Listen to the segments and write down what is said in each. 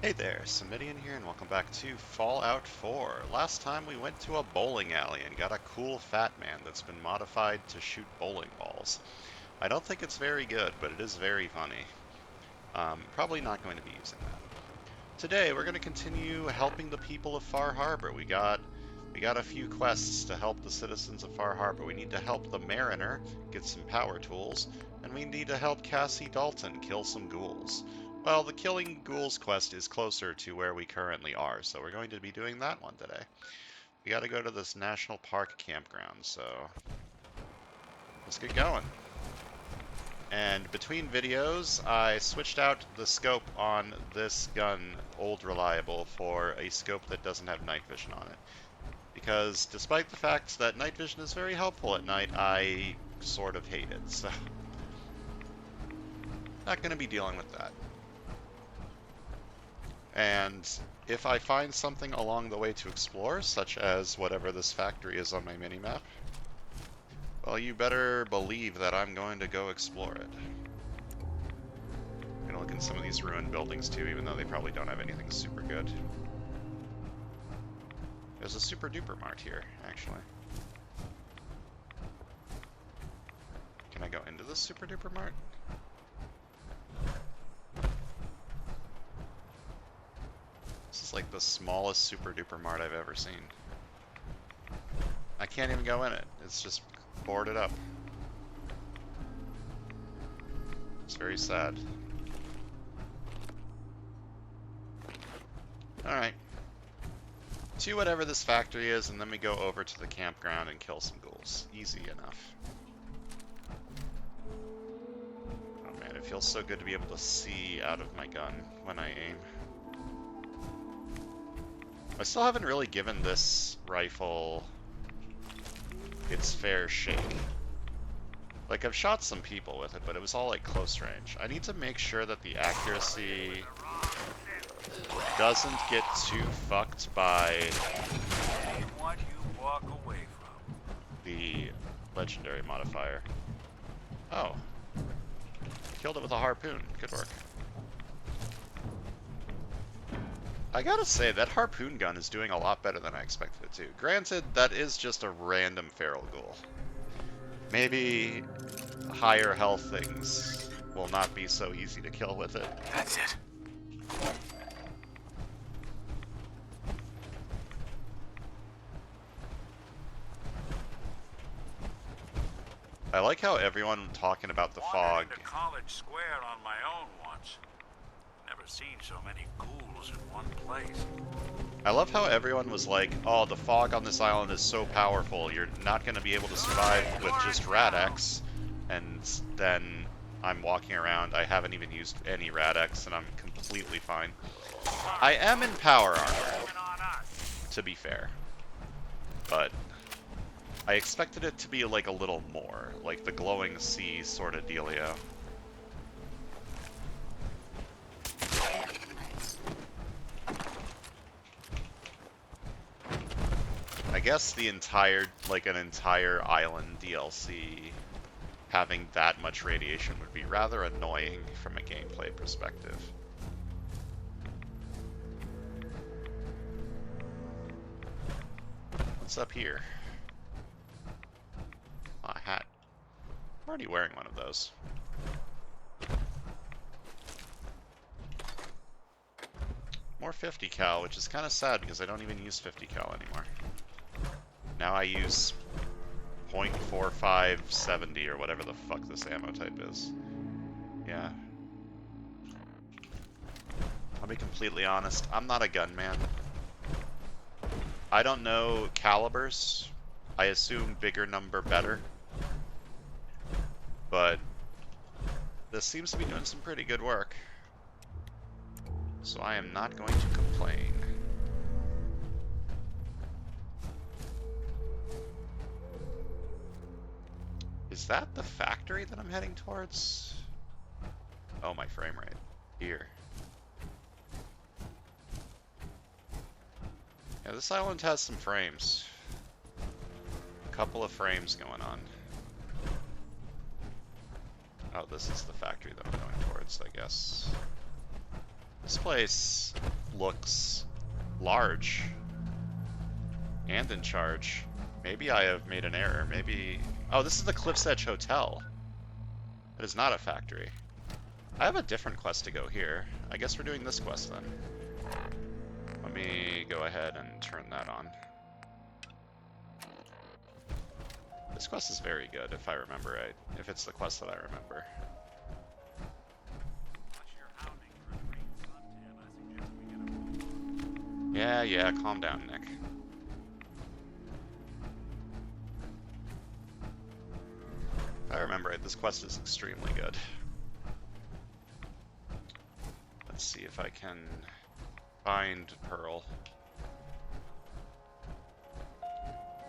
Hey there, Samitian here, and welcome back to Fallout 4. Last time we went to a bowling alley and got a cool fat man that's been modified to shoot bowling balls. I don't think it's very good, but it is very funny. Probably not going to be using that. Today we're going to continue helping the people of Far Harbor. We got a few quests to help the citizens of Far Harbor. We need to help the Mariner get some power tools, and we need to help Cassie Dalton kill some ghouls. Well, the killing ghouls quest is closer to where we currently are, so we're going to be doing that one today. We got to go to this national park campground, so let's get going. And between videos, I switched out the scope on this gun, Old Reliable, for a scope that doesn't have night vision on it. Because despite the fact that night vision is very helpful at night, I sort of hate it, so not going to be dealing with that. And if I find something along the way to explore, such as whatever this factory is on my minimap, well, you better believe that I'm going to go explore it. I'm going to look in some of these ruined buildings too, even though they probably don't have anything super good. There's a super duper mart here, actually. Can I go into this super duper mart? This is like the smallest super duper mart I've ever seen. I can't even go in it. It's just boarded up. It's very sad. Alright. To whatever this factory is, and then we go over to the campground and kill some ghouls. Easy enough. Oh man, it feels so good to be able to see out of my gun when I aim. I still haven't really given this rifle its fair shake. Like, I've shot some people with it, but it was all like close range. I need to make sure that the accuracy doesn't get too fucked by the legendary modifier. Oh. Killed it with a harpoon. Good work. I gotta say, that harpoon gun is doing a lot better than I expected it to. Granted, that is just a random feral ghoul. Maybe higher health things will not be so easy to kill with it. That's it. I like how everyone talking about the fog. To College Square on my own once. Never seen so many ghouls in one place. I love how everyone was like, oh, the fog on this island is so powerful, you're not going to be able to survive with just Rad-X. And then I'm walking around, I haven't even used any Rad-X, and I'm completely fine. I am in power armor, to be fair. But I expected it to be like a little more, like the glowing sea sort of dealio. I guess the entire, like an entire island DLC having that much radiation would be rather annoying from a gameplay perspective. What's up here? Ah, a hat. I'm already wearing one of those. More 50 cal, which is kind of sad because I don't even use 50 cal anymore. Now I use .4570 or whatever the fuck this ammo type is. Yeah. I'll be completely honest, I'm not a gunman. I don't know calibers. I assume bigger number better. But this seems to be doing some pretty good work. So I am not going to complain. Is that the factory that I'm heading towards? Oh, my frame rate. Here. Yeah, this island has some frames. A couple of frames going on. Oh, this is the factory that I'm going towards, I guess. This place looks large and in charge. Maybe I have made an error. Maybe... Oh, this is the Cliff's Edge Hotel. It is not a factory. I have a different quest to go here. I guess we're doing this quest then. Let me go ahead and turn that on. This quest is very good, if I remember right. If it's the quest that I remember. Yeah, calm down, Nick. If I remember right, this quest is extremely good. Let's see if I can find Pearl.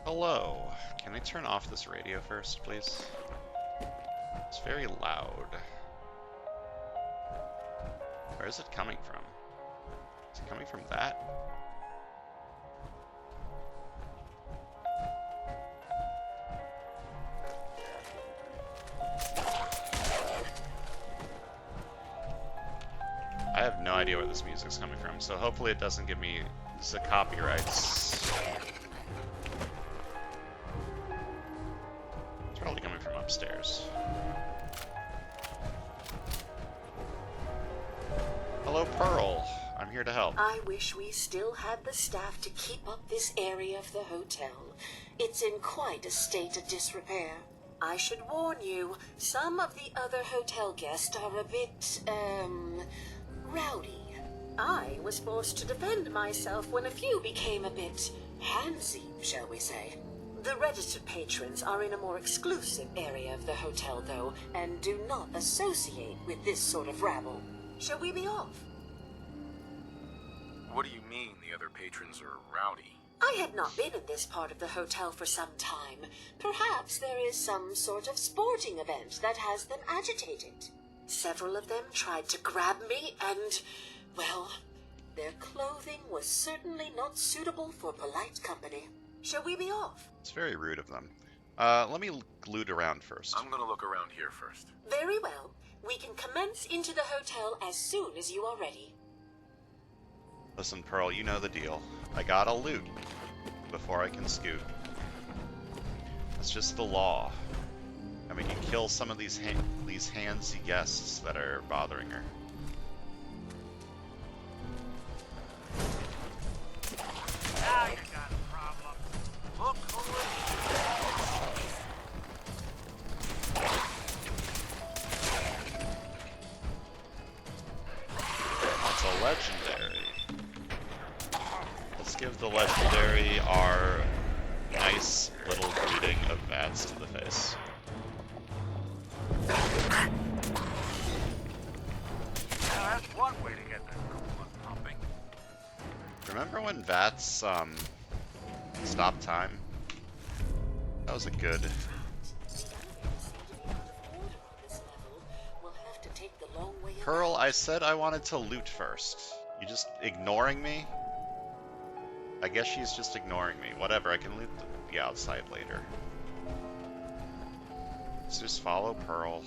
Hello. Can I turn off this radio first, please? It's very loud. Where is it coming from? Is it coming from that? I have no idea where this music's coming from, so hopefully it doesn't give me the copyrights. It's probably coming from upstairs. Hello, Pearl. I'm here to help. I wish we still had the staff to keep up this area of the hotel. It's in quite a state of disrepair. I should warn you, some of the other hotel guests are a bit, rowdy. I was forced to defend myself when a few became a bit handsy, shall we say. The registered patrons are in a more exclusive area of the hotel, though, and do not associate with this sort of rabble. Shall we be off? What do you mean the other patrons are rowdy? I had not been in this part of the hotel for some time. Perhaps there is some sort of sporting event that has them agitated. Several of them tried to grab me and, well, their clothing was certainly not suitable for polite company. Shall we be off? It's very rude of them. Let me loot around first. I'm gonna look around here first. Very well. We can commence into the hotel as soon as you are ready. Listen, Pearl, you know the deal. I gotta loot before I can scoot. That's just the law. I mean, you kill some of these handsy guests that are bothering her. Now you got a problem. Look who it is. It's a legendary. Let's give the legendary our nice little greeting of bats to the face. Now that's one way to get that cool one pumping. Remember when VATS stopped time? That was a good... Pearl, I said I wanted to loot first. You just ignoring me? I guess she's just ignoring me. Whatever, I can loot the outside later. Let's just follow Pearl.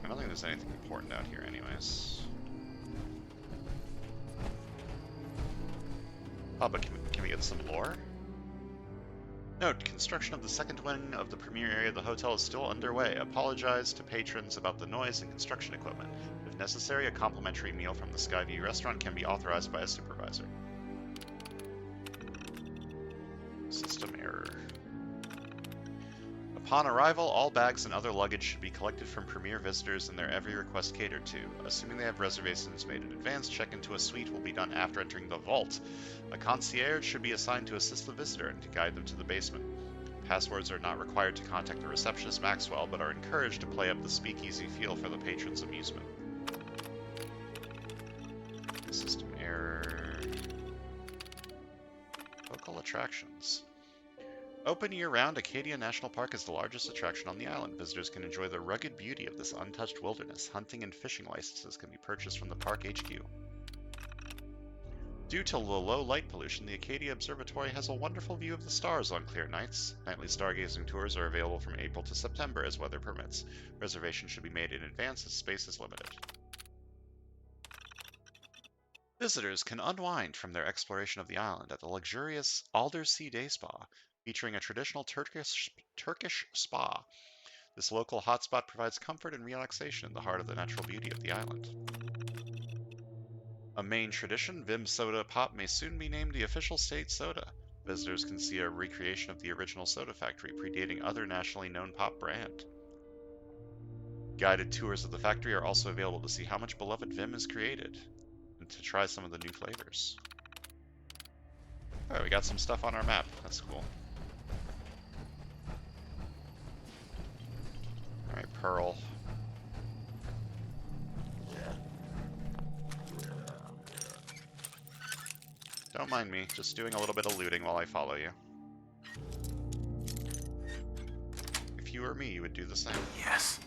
I don't think there's anything important out here anyways. Oh, but can we get some lore? Note, construction of the second wing of the premier area of the hotel is still underway. Apologize to patrons about the noise and construction equipment. If necessary, a complimentary meal from the Skyview restaurant can be authorized by a supervisor. System error. Upon arrival, all bags and other luggage should be collected from premier visitors and their every request catered to. Assuming they have reservations made in advance, check into a suite will be done after entering the vault. A concierge should be assigned to assist the visitor and to guide them to the basement. Passwords are not required to contact the receptionist Maxwell, but are encouraged to play up the speakeasy feel for the patron's amusement. System error. Local attractions. Open year-round, Acadia National Park is the largest attraction on the island. Visitors can enjoy the rugged beauty of this untouched wilderness. Hunting and fishing licenses can be purchased from the park HQ. Due to the low light pollution, the Acadia Observatory has a wonderful view of the stars on clear nights. Nightly stargazing tours are available from April to September as weather permits. Reservations should be made in advance as space is limited. Visitors can unwind from their exploration of the island at the luxurious Aldersea Day Spa, featuring a traditional Turkish spa. This local hotspot provides comfort and relaxation in the heart of the natural beauty of the island. A main tradition, Vim Soda Pop may soon be named the official state soda. Visitors can see a recreation of the original soda factory, predating other nationally known pop brand. Guided tours of the factory are also available to see how much beloved Vim is created, and to try some of the new flavors. Alright, we got some stuff on our map. That's cool. Alright, Pearl. Don't mind me, just doing a little bit of looting while I follow you. If you were me, you would do the same. Yes.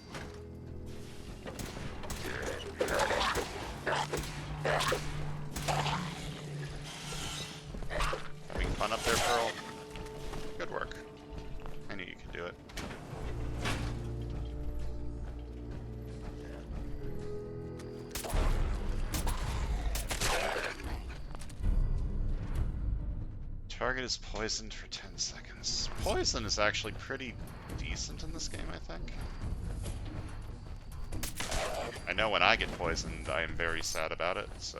Having fun up there, Pearl? Good work. I knew you could do it. Target is poisoned for 10 seconds. Poison is actually pretty decent in this game, I think. I know when I get poisoned, I am very sad about it, so...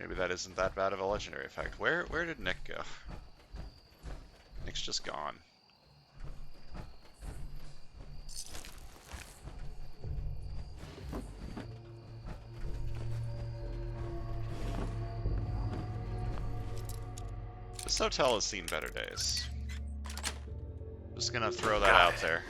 maybe that isn't that bad of a legendary effect. Where did Nick go? Nick's just gone. This hotel has seen better days. Just gonna throw that out there.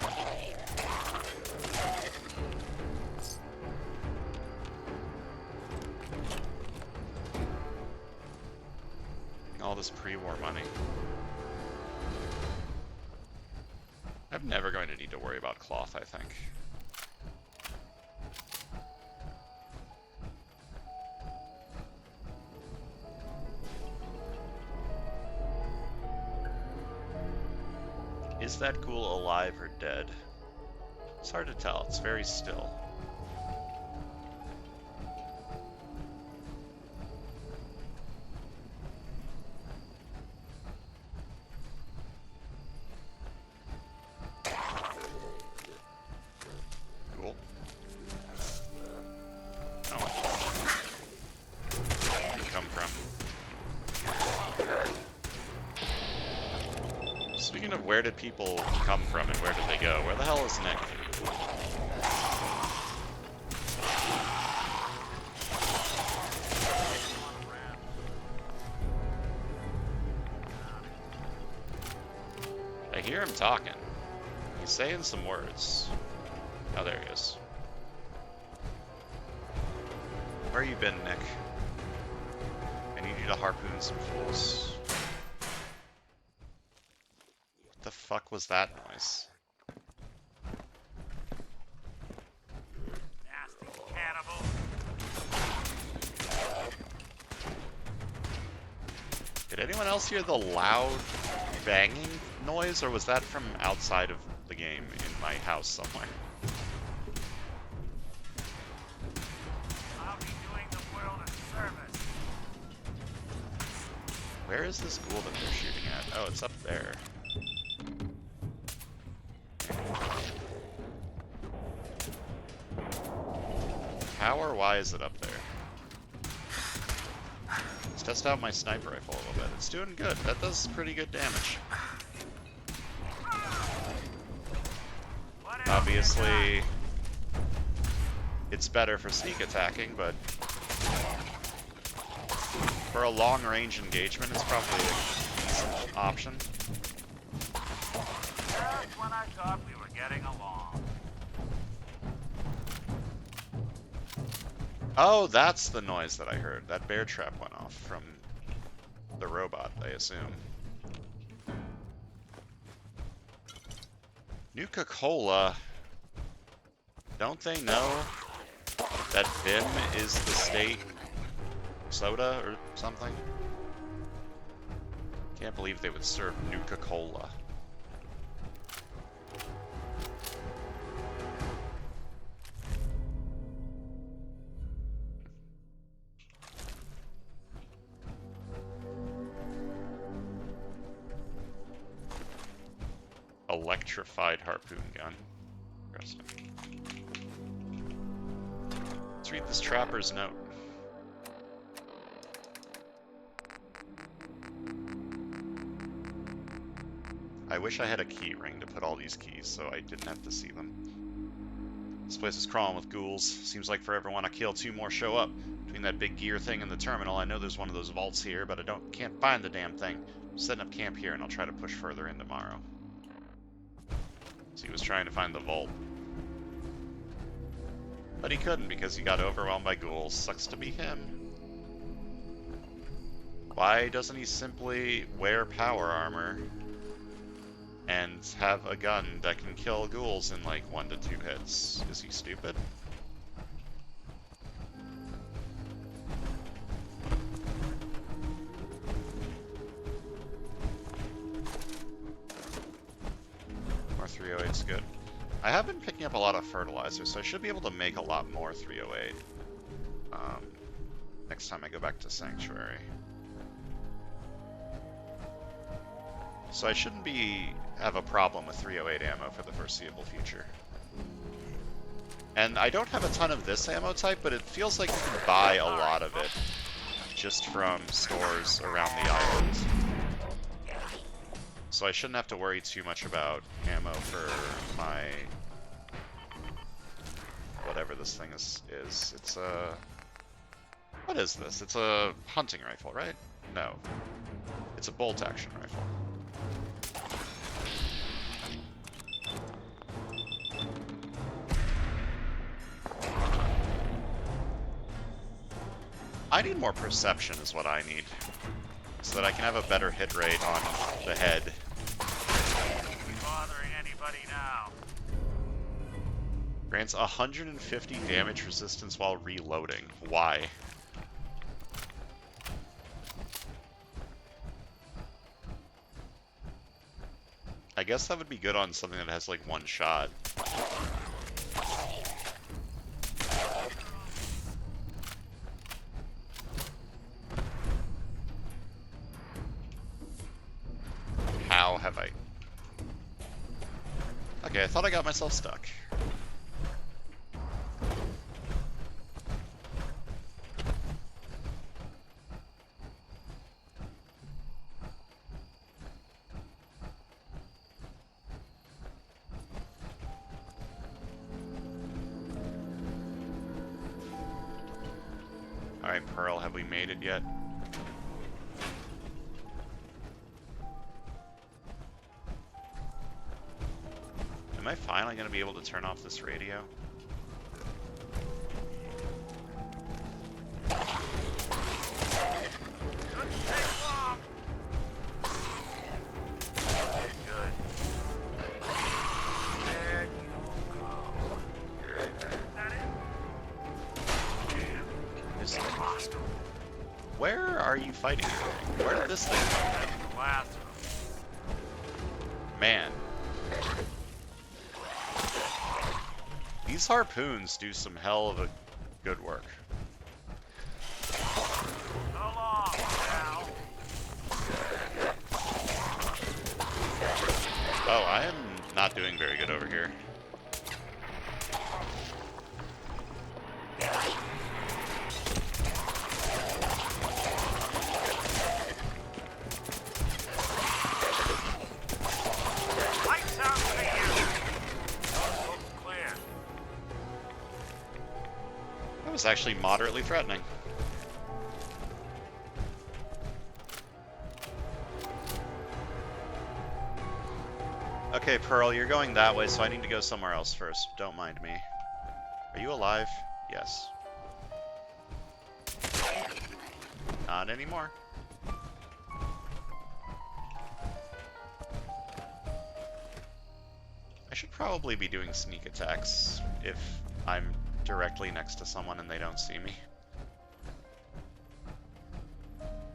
All this pre-war money. I'm never going to need to worry about cloth, I think. Is that ghoul alive or dead? It's hard to tell. It's very still. Cool. Oh. Where'd you come from? Speaking of where did people come from and where did they go, where the hell is Nick? I hear him talking. He's saying some words. Oh, there he is. Where you been, Nick? I need you to harpoon some fools. What the fuck was that noise? Nasty cannibal. Did anyone else hear the loud banging noise, or was that from outside of the game in my house somewhere? I'll be doing the world a service. Where is this ghoul that they're shooting at? Oh, it's up there. How or why is it up there? Let's test out my sniper rifle a little bit. It's doing good. That does pretty good damage. Obviously, it's better for sneak attacking, but for a long-range engagement, it's probably a decent option. Just when I thought we were getting along. Oh, that's the noise that I heard. That bear trap went off from the robot, I assume. Nuka-Cola. Don't they know That Vim is the state soda or something. Can't believe they would serve Nuka-Cola. Electrified harpoon gun. Interesting. Let's read this trapper's note. I wish I had a key ring to put all these keys so I didn't have to see them. This place is crawling with ghouls. Seems like for every one I kill, 2 more show up. Between that big gear thing and the terminal, I know there's one of those vaults here, but I can't find the damn thing. I'm setting up camp here and I'll try to push further in tomorrow. So he was trying to find the vault. But he couldn't because he got overwhelmed by ghouls. Sucks to be him. Why doesn't he simply wear power armor and have a gun that can kill ghouls in like 1 to 2 hits? Is he stupid? More 308's good. I have been picking up a lot of fertilizer, so I should be able to make a lot more 308 next time I go back to Sanctuary. So I shouldn't have a problem with 308 ammo for the foreseeable future. And I don't have a ton of this ammo type, but it feels like you can buy a lot of it just from stores around the island. So I shouldn't have to worry too much about ammo for my... whatever this thing is. It's a... What is this? It's a hunting rifle, right? No. It's a bolt-action rifle. I need more perception is what I need. So that I can have a better hit rate on the head. Bothering anybody now? Grants 150 damage resistance while reloading. Why? I guess that would be good on something that has like 1 shot. How have I... Okay, I thought I got myself stuck. Alright, Pearl, have we made it yet? Am I finally going to be able to turn off this radio? Shouldn't take long. Good. There you go. Is that it? Is- Hostile. Where are you fighting? Where did this thing come That's the last of them. from? Man. These harpoons do some hell of a good work. So long, pal. Oh, I am not doing very good over here. Lights out clear. Looks clear. That was actually moderately threatening. Okay, Pearl, you're going that way, so I need to go somewhere else first. Don't mind me. Are you alive? Yes. Not anymore. I should probably be doing sneak attacks if I'm directly next to someone and they don't see me.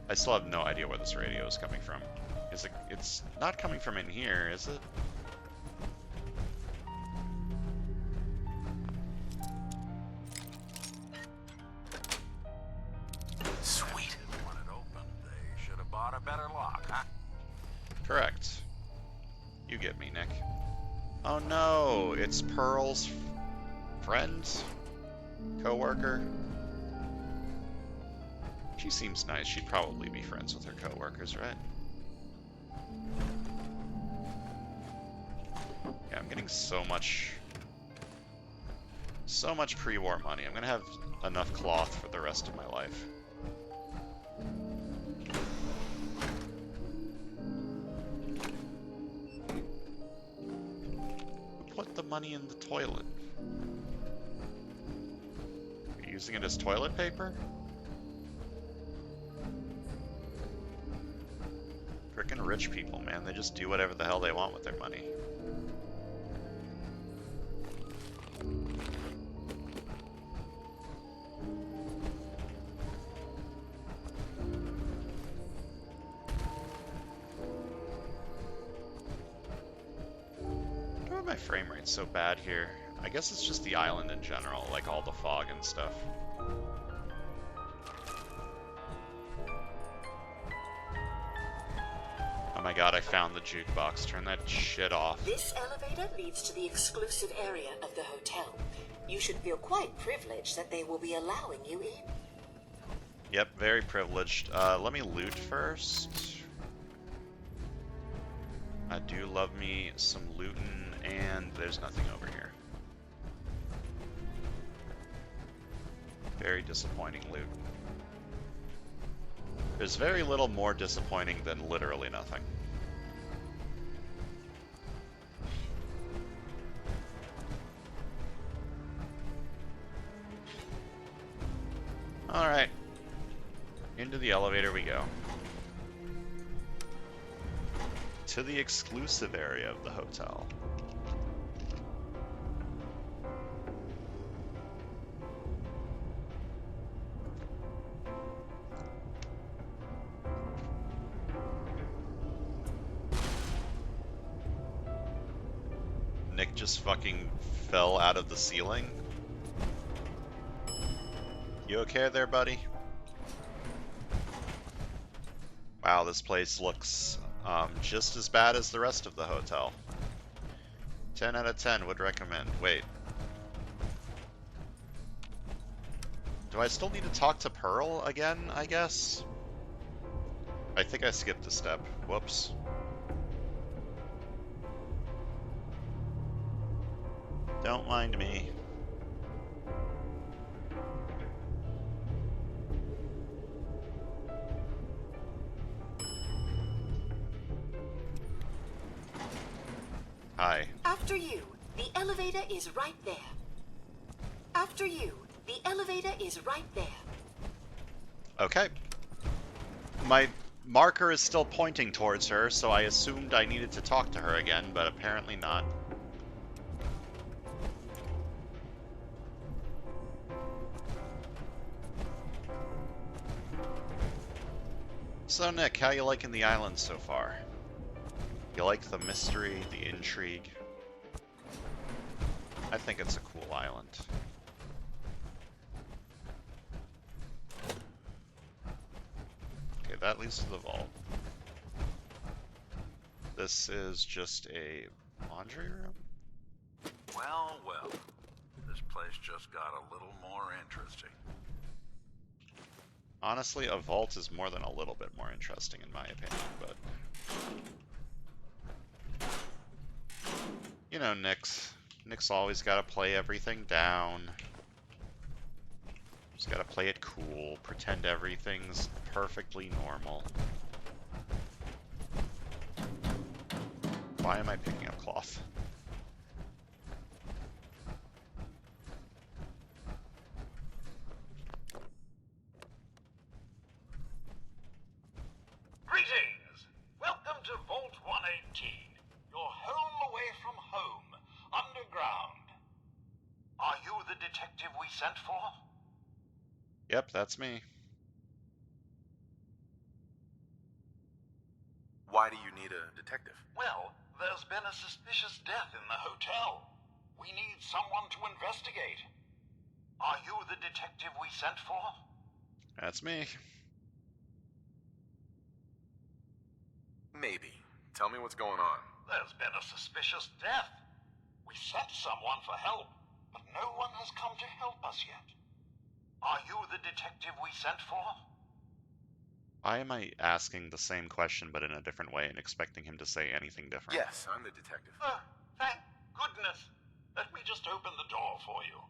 I still have no idea where this radio is coming from. Is it? It's not coming from in here, is it? Sweet. When it opened, they should have bought a better lock, huh? Correct. You get me, Nick. Oh no, it's Pearl's friend? Co-worker? She seems nice. She'd probably be friends with her co-workers, right? Yeah, I'm getting so much pre-war money. I'm gonna have enough cloth for the rest of my life. Who put the money in the toilet? Are you using it as toilet paper? Frickin' rich people, man. They just do whatever the hell they want with their money. Why are my frame rate's so bad here? I guess it's just the island in general, like all the fog and stuff. Oh my god, I found the jukebox. Turn that shit off. This elevator leads to the exclusive area of the hotel. You should feel quite privileged that they will be allowing you in. Yep, very privileged. Let me loot first. I do love me some lootin', and there's nothing over here. Very disappointing loot. There's very little more disappointing than literally nothing. Alright. Into the elevator we go. To the exclusive area of the hotel. Nick just fucking fell out of the ceiling. You okay there, buddy? Wow, this place looks just as bad as the rest of the hotel. 10 out of 10 would recommend. Wait. Do I still need to talk to Pearl again, I guess? I think I skipped a step. Whoops. Don't mind me. Hi. After you, the elevator is right there. After you, the elevator is right there. Okay. My marker is still pointing towards her, so I assumed I needed to talk to her again, but apparently not. So Nick, how you liking the island so far? You like the mystery, the intrigue? I think it's a cool island. Okay, that leads to the vault. This is just a laundry room? Well, well. This place just got a little more interesting. Honestly, a vault is more than a little bit more interesting in my opinion, but... You know, Nick's always got to play everything down. Just got to play it cool, pretend everything's perfectly normal. Why am I picking up cloth? Greetings! Welcome to Vault 118, your home away from home, underground. Are you the detective we sent for? Yep, that's me. Why do you need a detective? Well, there's been a suspicious death in the hotel. We need someone to investigate. Are you the detective we sent for? That's me. Maybe. Tell me what's going on. There's been a suspicious death. We sent someone for help, but no one has come to help us yet. Are you the detective we sent for? Why am I asking the same question but in a different way and expecting him to say anything different? Yes, I'm the detective. Oh, thank goodness. Let me just open the door for you.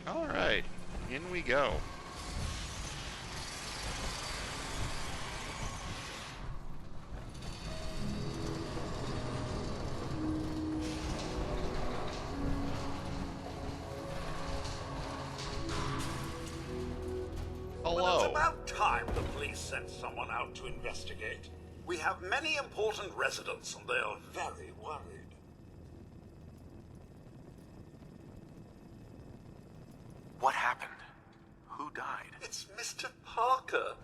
Alright, in we go. Well, it's Hello. about time the police sent someone out to investigate. We have many important residents and they are very worried. What happened? Who died? It's Mr. Parker,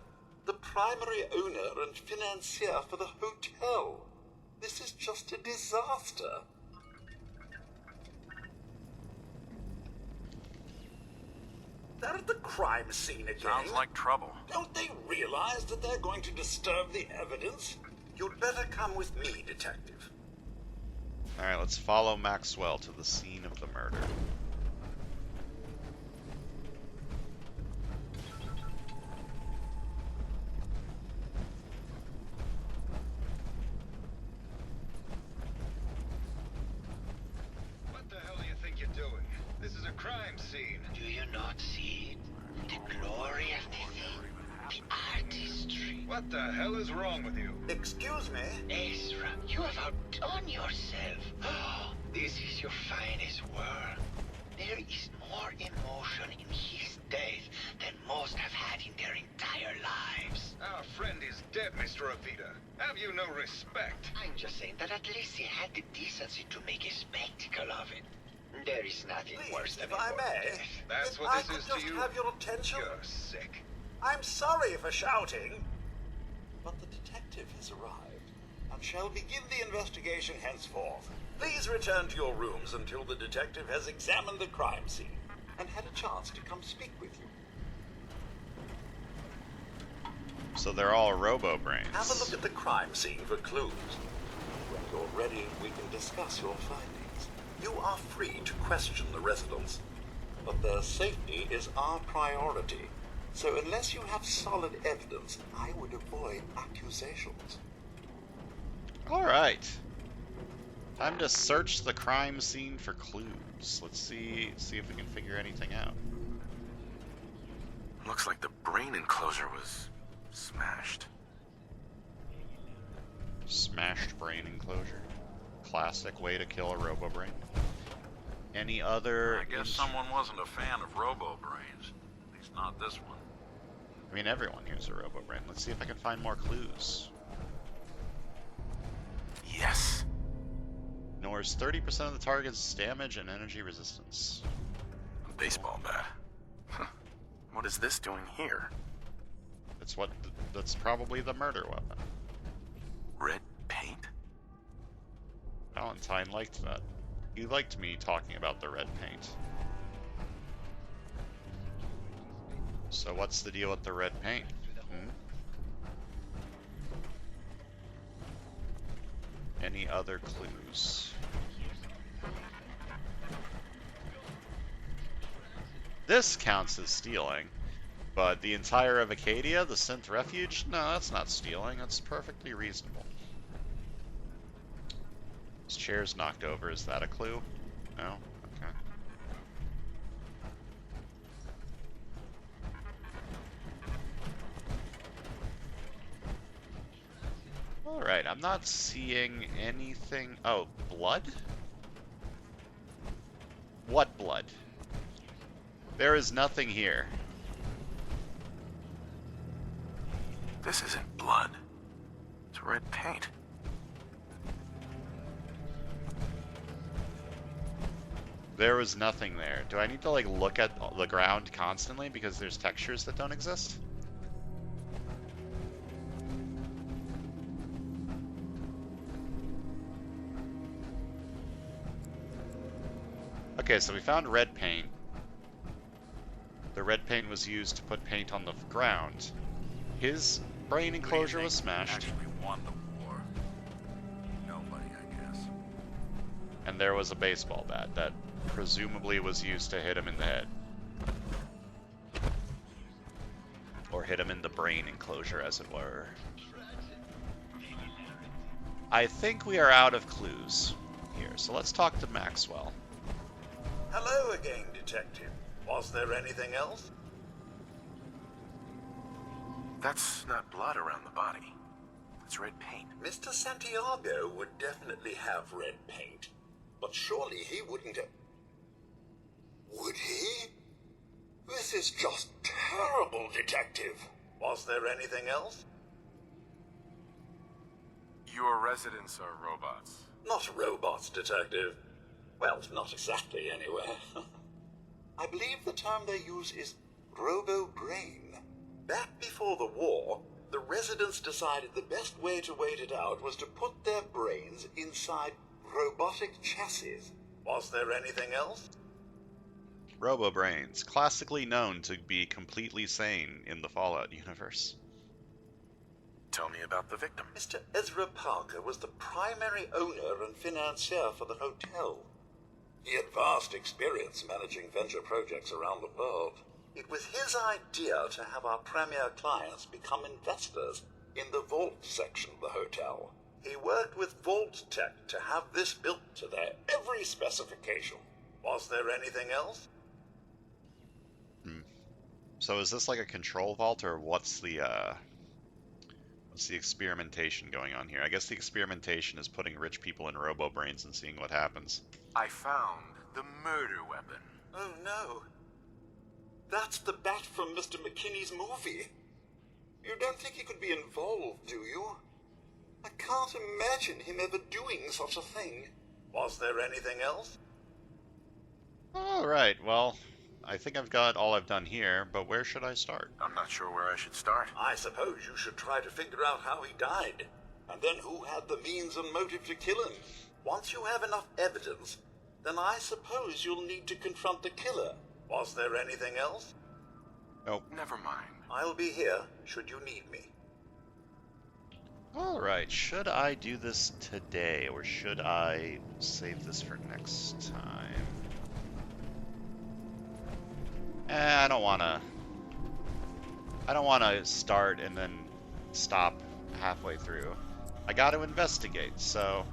the primary owner and financier for the hotel. This is just a disaster. They're at the crime scene again. Sounds like trouble. Don't they realize that they're going to disturb the evidence? You'd better come with me, detective. Alright, let's follow Maxwell to the scene of the murder. What the hell do you think you're doing? This is a crime scene. Do you not see it? The glory of the thing, the artistry. What the hell is wrong with you? Excuse me? Ezra, you have outdone yourself. This is your finest work. There is more emotion in his death than most have had in their entire lives. Our friend is dead, Mr. Avita. Have you no respect? I'm just saying that at least he had the decency to make a spectacle of it. There is nothing worse Please, than if I a may, death. That's if what I this could is just to you? have your attention. You're sick. I'm sorry for shouting, but the detective has arrived and shall begin the investigation henceforth. Please return to your rooms until the detective has examined the crime scene and had a chance to come speak with you. So they're all robo-brains. Have a look at the crime scene for clues. When you're ready, we can discuss your findings. You are free to question the residents, but their safety is our priority. So unless you have solid evidence, I would avoid accusations. Alright. Time to search the crime scene for clues. Let's see if we can figure anything out. Looks like the brain enclosure was smashed. Smashed brain enclosure. Classic way to kill a robo-brain. Any other... I guess someone wasn't a fan of robo-brains. At least not this one. I mean, everyone here's a robo-brain. Let's see if I can find more clues. Yes. Ignores 30% of the target's damage and energy resistance. A baseball bat. Huh. What is this doing here? That's probably the murder weapon. Red paint? Valentine liked that. He liked me talking about the red paint. So what's the deal with the red paint? Any other clues? This counts as stealing, but the entire of Acadia, the synth refuge? No, that's not stealing. That's perfectly reasonable. This chair's knocked over. Is that a clue? No? Okay. Alright, I'm not seeing anything. Oh, blood? What blood? There is nothing here. This isn't blood. It's red paint. There was nothing there. Do I need to, like, look at the ground constantly because there's textures that don't exist? Okay, so we found red paint. The red paint was used to put paint on the ground. His brain enclosure was smashed. Actually won the war. Nobody, I guess. And there was a baseball bat that presumably was used to hit him in the head. Or hit him in the brain enclosure, as it were. I think we are out of clues here, so let's talk to Maxwell. Hello again, Detective. Was there anything else? That's not blood around the body. It's red paint. Mr. Santiago would definitely have red paint. But surely he wouldn't have... Would he? This is just terrible, Detective. Was there anything else? Your residents are robots. Not robots, Detective. Well, not exactly, anyway. I believe the term they use is robo-brain. Back before the war, the residents decided the best way to wait it out was to put their brains inside robotic chassis. Was there anything else? Robo-brains, classically known to be completely sane in the Fallout universe. Tell me about the victim. Mr. Ezra Parker was the primary owner and financier for the hotel. He had vast experience managing venture projects around the world. It was his idea to have our premier clients become investors in the vault section of the hotel. He worked with Vault Tech to have this built to their every specification. Was there anything else? So is this like a control vault, or what's the experimentation going on here? I guess the experimentation is putting rich people in robo-brains and seeing what happens. I found the murder weapon. Oh no. That's the bat from Mr. McKinney's movie. You don't think he could be involved, do you? I can't imagine him ever doing such a thing. Was there anything else? Alright, well, I think I've got all I've done here, but where should I start? I'm not sure where I should start. I suppose you should try to figure out how he died, and then who had the means and motive to kill him. Once you have enough evidence, then I suppose you'll need to confront the killer. Was there anything else? Nope. Never mind. I'll be here, should you need me. Alright, should I do this today, or should I save this for next time? I don't wanna start and then stop halfway through. I gotta investigate, so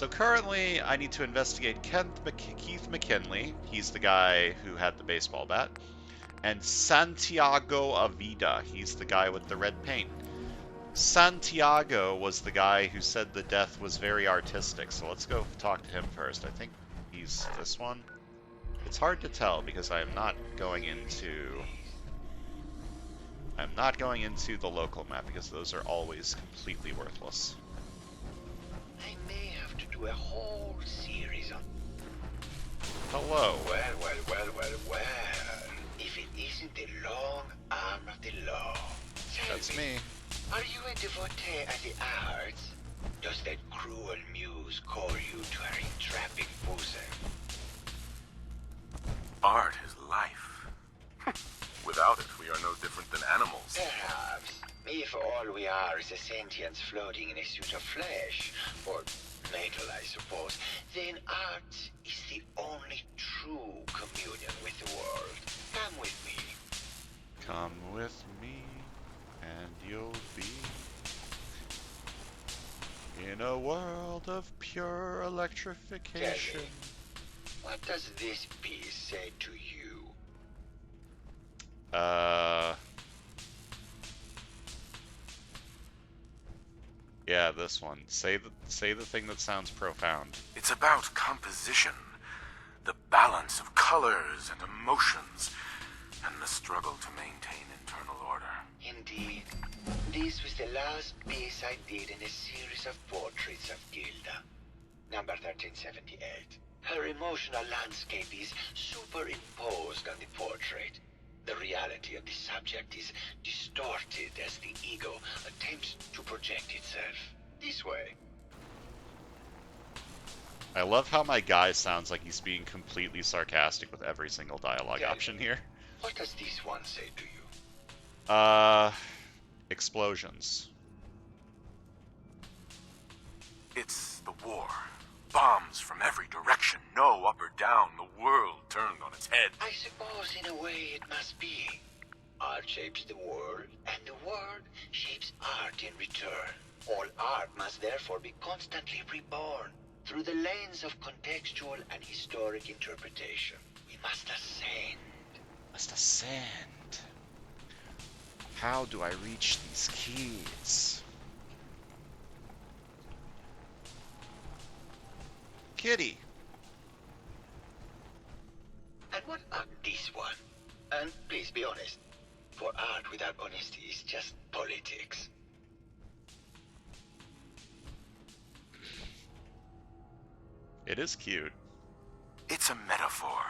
currently I need to investigate Keith McKinley. He's the guy who had the baseball bat. And Santiago Avida. He's the guy with the red paint. Santiago was the guy who said the death was very artistic, so let's go talk to him first. I think he's this one. It's hard to tell because I'm not going into the local map because those are always completely worthless. I may have to do a whole series on... Hello. Well. If it isn't the long arm of the law. Tell That's me. Are you a devotee of the arts? Does that cruel muse call you to her entrapping bosom? Art is life. Without it, we are no different than animals. Perhaps. If all we are is a sentience floating in a suit of flesh, or metal, I suppose, then art is the only true communion with the world. Come with me. Come with me, and you'll be in a world of pure electrification. What does this piece say to you? Yeah, this one. Say the thing that sounds profound. It's about composition, the balance of colors and emotions, and the struggle to maintain internal order. Indeed. This was the last piece I did in a series of portraits of Gilda. Number 1378. Her emotional landscape is superimposed on the portrait. The reality of the subject is distorted as the ego attempts to project itself. This way. I love how my guy sounds like he's being completely sarcastic with every single dialogue option here. What does this one say to you? Explosions. It's the war. Bombs from every direction, no up or down, the world turned on its head. I suppose in a way it must be. Art shapes the world, and the world shapes art in return. All art must therefore be constantly reborn through the lens of contextual and historic interpretation. We must ascend. Must ascend. How do I reach these keys? Kitty. And what about this one? And please be honest, for art without honesty is just politics. It is cute. It's a metaphor.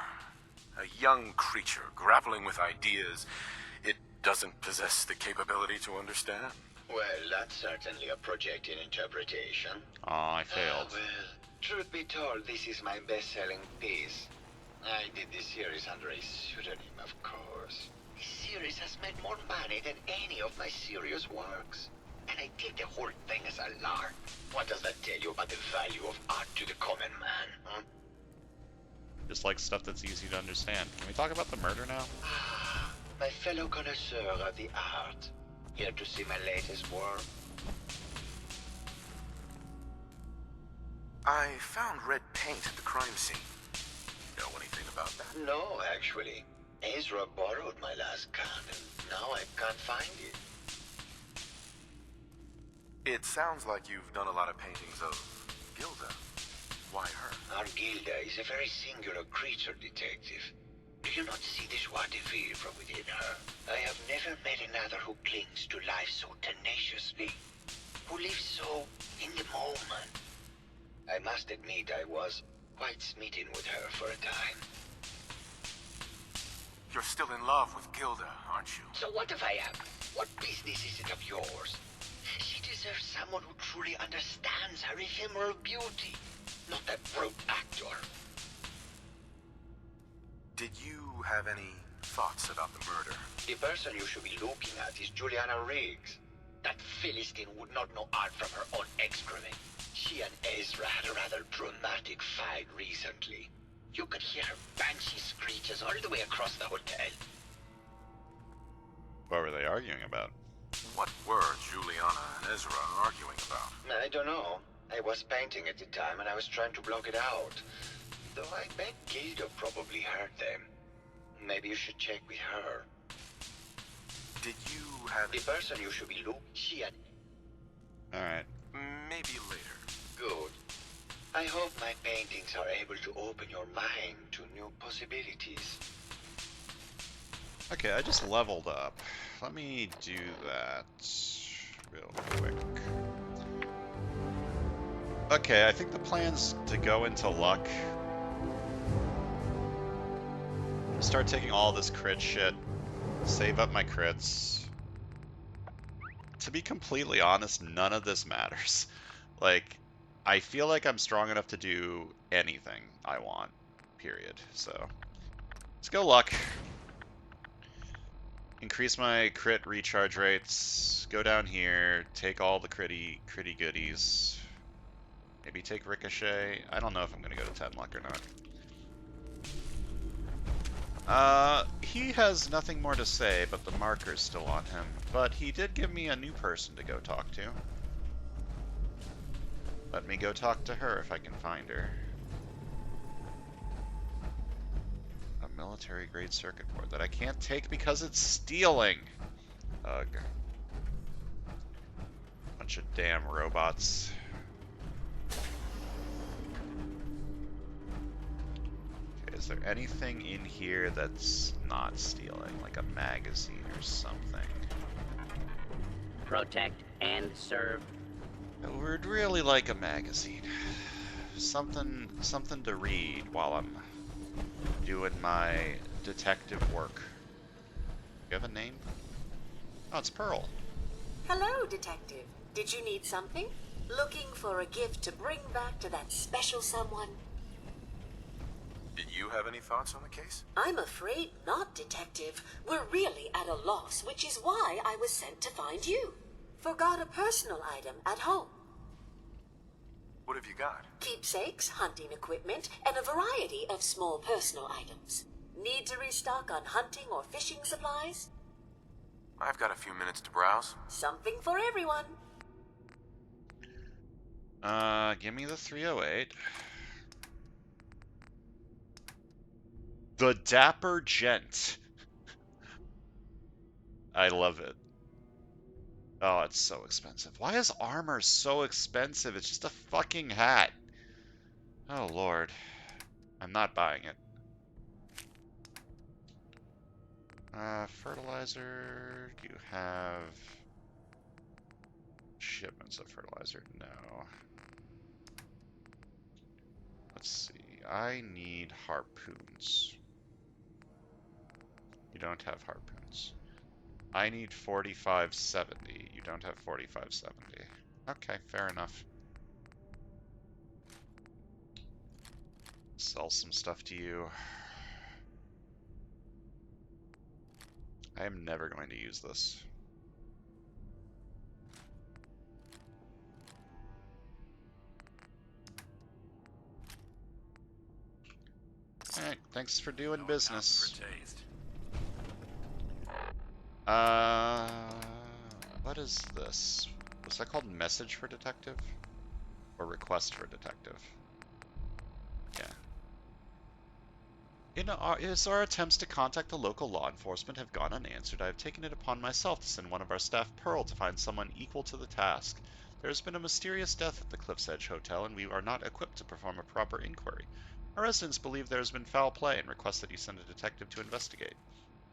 A young creature grappling with ideas it doesn't possess the capability to understand. Well, that's certainly a projected interpretation. Aw, I failed. Well, truth be told, this is my best-selling piece. I did this series under a pseudonym, of course. This series has made more money than any of my serious works. And I take the whole thing as a lark. What does that tell you about the value of art to the common man, huh? Just like stuff that's easy to understand. Can we talk about the murder now? My fellow connoisseur of the art. Here to see my latest work? I found red paint at the crime scene. Know anything about that? No, actually. Ezra borrowed my last can, and now I can't find it. It sounds like you've done a lot of paintings of Gilda. Why her? Our Gilda is a very singular creature, detective. Do you not see the joie de vivre from within her? I have never met another who clings to life so tenaciously, who lives so in the moment. I must admit I was quite smitten with her for a time. You're still in love with Gilda, aren't you? So what if I am? What business is it of yours? She deserves someone who truly understands her ephemeral beauty, not that brute actor. Did you have any thoughts about the murder? The person you should be looking at is Juliana Riggs. That Philistine would not know art from her own excrement. She and Ezra had a rather dramatic fight recently. You could hear her banshee screeches all the way across the hotel. What were they arguing about? What were Juliana and Ezra arguing about? I don't know. I was painting at the time and I was trying to block it out. Though I bet Gilda probably heard them. Maybe you should check with her. Did you have... The person you should be looking... She and... Alright. Maybe later. Good. I hope my paintings are able to open your mind to new possibilities. Okay, I just leveled up. Let me do that real quick. Okay, I think the plan's to go into luck. Start taking all this crit shit. Save up my crits. To be completely honest, none of this matters. Like, I feel like I'm strong enough to do anything I want, period. So, let's go luck. Increase my crit recharge rates. Go down here, take all the critty goodies. Maybe take Ricochet. I don't know if I'm gonna go to 10 luck or not. He has nothing more to say, but the marker's still on him. But he did give me a new person to go talk to. Let me go talk to her if I can find her. A military-grade circuit board that I can't take because it's stealing. Ugh. Bunch of damn robots. Okay, is there anything in here that's not stealing? Like a magazine or something? Protect and serve. I would really like a magazine. something to read while I'm doing my detective work. You have a name? Oh, it's Pearl. Hello, Detective. Did you need something? Looking for a gift to bring back to that special someone? Did you have any thoughts on the case? I'm afraid not, Detective. We're really at a loss, which is why I was sent to find you. Forgot a personal item at home. What have you got? Keepsakes, hunting equipment, and a variety of small personal items. Need to restock on hunting or fishing supplies? I've got a few minutes to browse. Something for everyone. Give me the 308. The Dapper Gent. I love it. Oh, it's so expensive. Why is armor so expensive? It's just a fucking hat. Oh, Lord. I'm not buying it. Fertilizer. Do you have shipments of fertilizer? No. Let's see. I need harpoons. You don't have harpoons. I need 4570. You don't have 4570. Okay, fair enough. Sell some stuff to you. I am never going to use this. Alright, thanks for doing business. For taste. What is this? Was that called message for detective? Or request for detective? Yeah. As our attempts to contact the local law enforcement have gone unanswered, I have taken it upon myself to send one of our staff, Pearl, to find someone equal to the task. There has been a mysterious death at the Cliff's Edge Hotel, and we are not equipped to perform a proper inquiry. Our residents believe there has been foul play and request that you send a detective to investigate.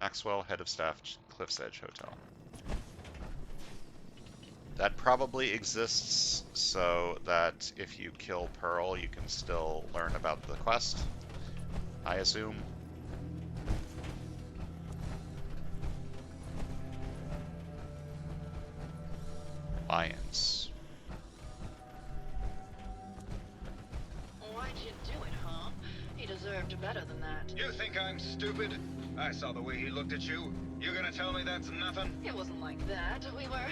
Maxwell, head of staff, Cliff's Edge Hotel. That probably exists so that if you kill Pearl, you can still learn about the quest, I assume. Lions. Why'd you do it, huh? He deserved better than that. You think I'm stupid? I saw the way he looked at you. You gonna tell me that's nothing? It wasn't like that. We were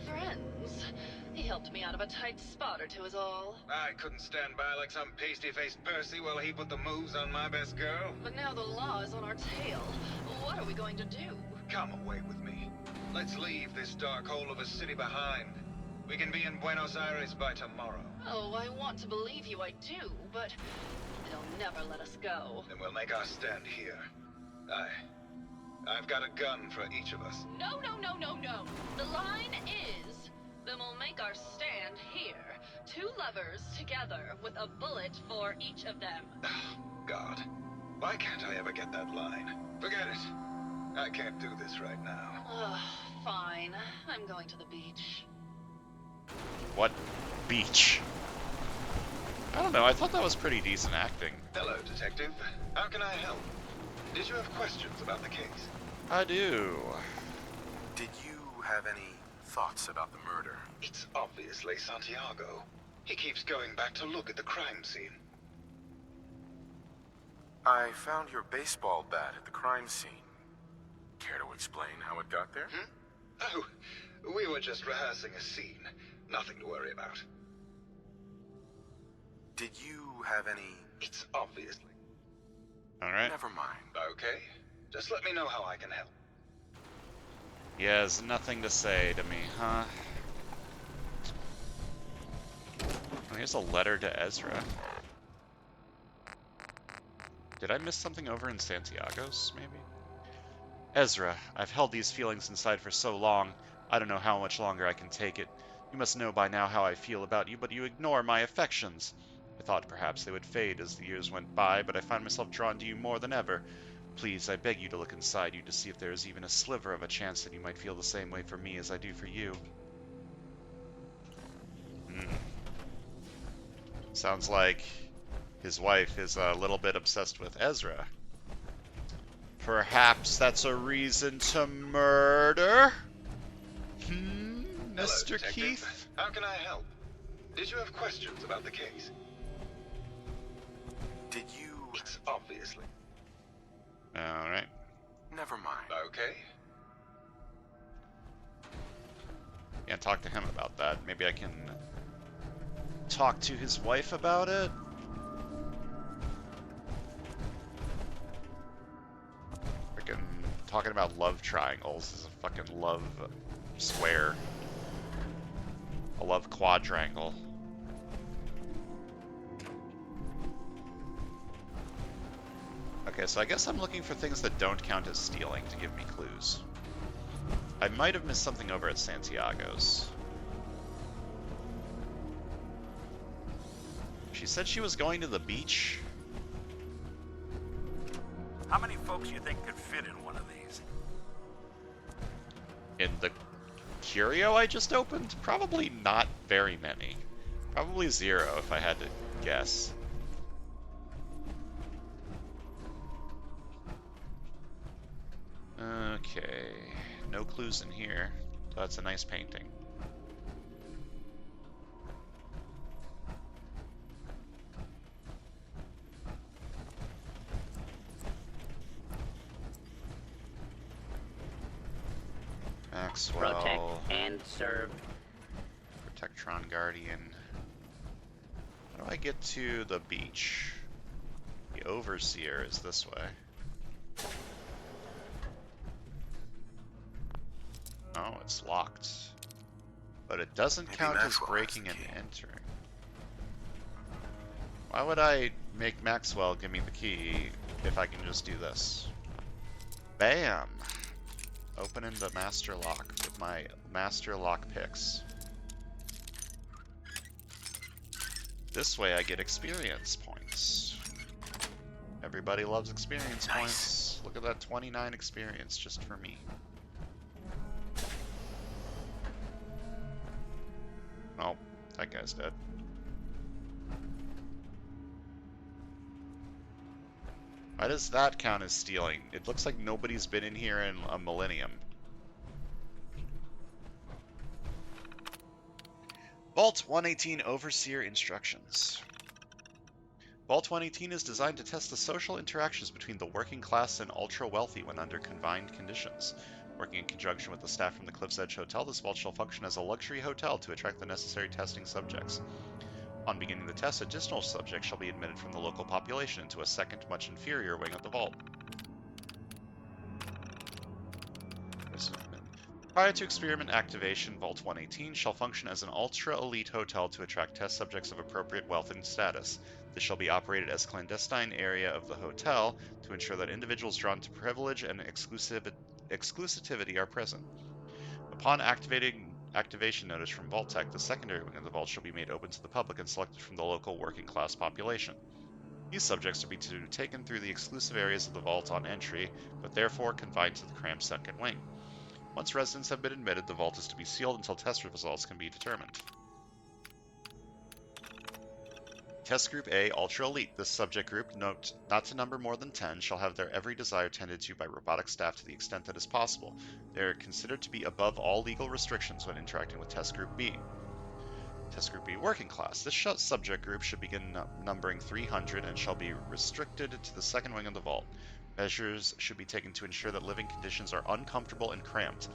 friends. He helped me out of a tight spot or two is all. I couldn't stand by like some pasty-faced Percy while he put the moves on my best girl. But now the law is on our tail. What are we going to do? Come away with me. Let's leave this dark hole of a city behind. We can be in Buenos Aires by tomorrow. Oh, I want to believe you, I do, but they'll never let us go. Then we'll make our stand here. I've got a gun for each of us. No, no, no, no, no. The line is, then we'll make our stand here. Two lovers together with a bullet for each of them. God, why can't I ever get that line? Forget it. I can't do this right now. Ugh, fine. I'm going to the beach. What beach? I don't know, I thought that was pretty decent acting. Hello, Detective. How can I help? Did you have questions about the case? I do. Did you have any thoughts about the murder? It's obviously Santiago. He keeps going back to look at the crime scene. I found your baseball bat at the crime scene. Care to explain how it got there? Oh, we were just rehearsing a scene. Nothing to worry about. Did you have any... It's obviously... Alright. Never mind. Okay. Just let me know how I can help. He has nothing to say to me, huh? Oh, here's a letter to Ezra. Did I miss something over in Santiago's, maybe? Ezra, I've held these feelings inside for so long, I don't know how much longer I can take it. You must know by now how I feel about you, but you ignore my affections. I thought perhaps they would fade as the years went by, but I find myself drawn to you more than ever. Please, I beg you to look inside you to see if there is even a sliver of a chance that you might feel the same way for me as I do for you. Sounds like his wife is a little bit obsessed with Ezra. Perhaps that's a reason to murder? Hello, Mr. Detective. Keith? How can I help? Did you have questions about the case? Did you... It's obviously. Alright. Never mind. Okay. Can't talk to him about that. Maybe I can talk to his wife about it? Freaking talking about love triangles is a fucking love square. A love quadrangle. Okay, so I guess I'm looking for things that don't count as stealing to give me clues. I might have missed something over at Santiago's. She said she was going to the beach. How many folks you think could fit in one of these? In the curio I just opened? Probably not very many. Probably 0 if I had to guess. Okay, no clues in here. That's a nice painting. Maxwell. Protect and serve. Protectron Guardian. How do I get to the beach? The Overseer is this way. Oh, it's locked. But it doesn't Maybe count as Maxwell has breaking the and key. entering. Why would I make Maxwell give me the key if I can just do this? Bam! Opening the master lock with my master lock picks. This way I get experience points. Everybody loves experience Nice. points. Look at that 29 experience just for me. Oh, that guy's dead. Why does that count as stealing? It looks like nobody's been in here in a millennium. Vault 118 Overseer Instructions. Vault 118 is designed to test the social interactions between the working class and ultra-wealthy when under confined conditions. Working in conjunction with the staff from the Cliff's Edge Hotel, this vault shall function as a luxury hotel to attract the necessary testing subjects. On beginning the test, additional subjects shall be admitted from the local population into a second, much inferior wing of the vault. Prior to experiment activation, Vault 118 shall function as an ultra-elite hotel to attract test subjects of appropriate wealth and status. This shall be operated as a clandestine area of the hotel to ensure that individuals drawn to privilege and exclusivity are present. Upon activation notice from Vault Tech, the secondary wing of the vault shall be made open to the public and selected from the local working class population. These subjects are to be taken through the exclusive areas of the vault on entry, but therefore confined to the cramped second wing. Once residents have been admitted, the vault is to be sealed until test results can be determined. Test Group A, Ultra Elite. This subject group, note not to number more than 10, shall have their every desire tended to by robotic staff to the extent that is possible. They are considered to be above all legal restrictions when interacting with Test Group B. Test Group B, Working Class. This subject group should begin numbering 300 and shall be restricted to the second wing of the vault. Measures should be taken to ensure that living conditions are uncomfortable and cramped.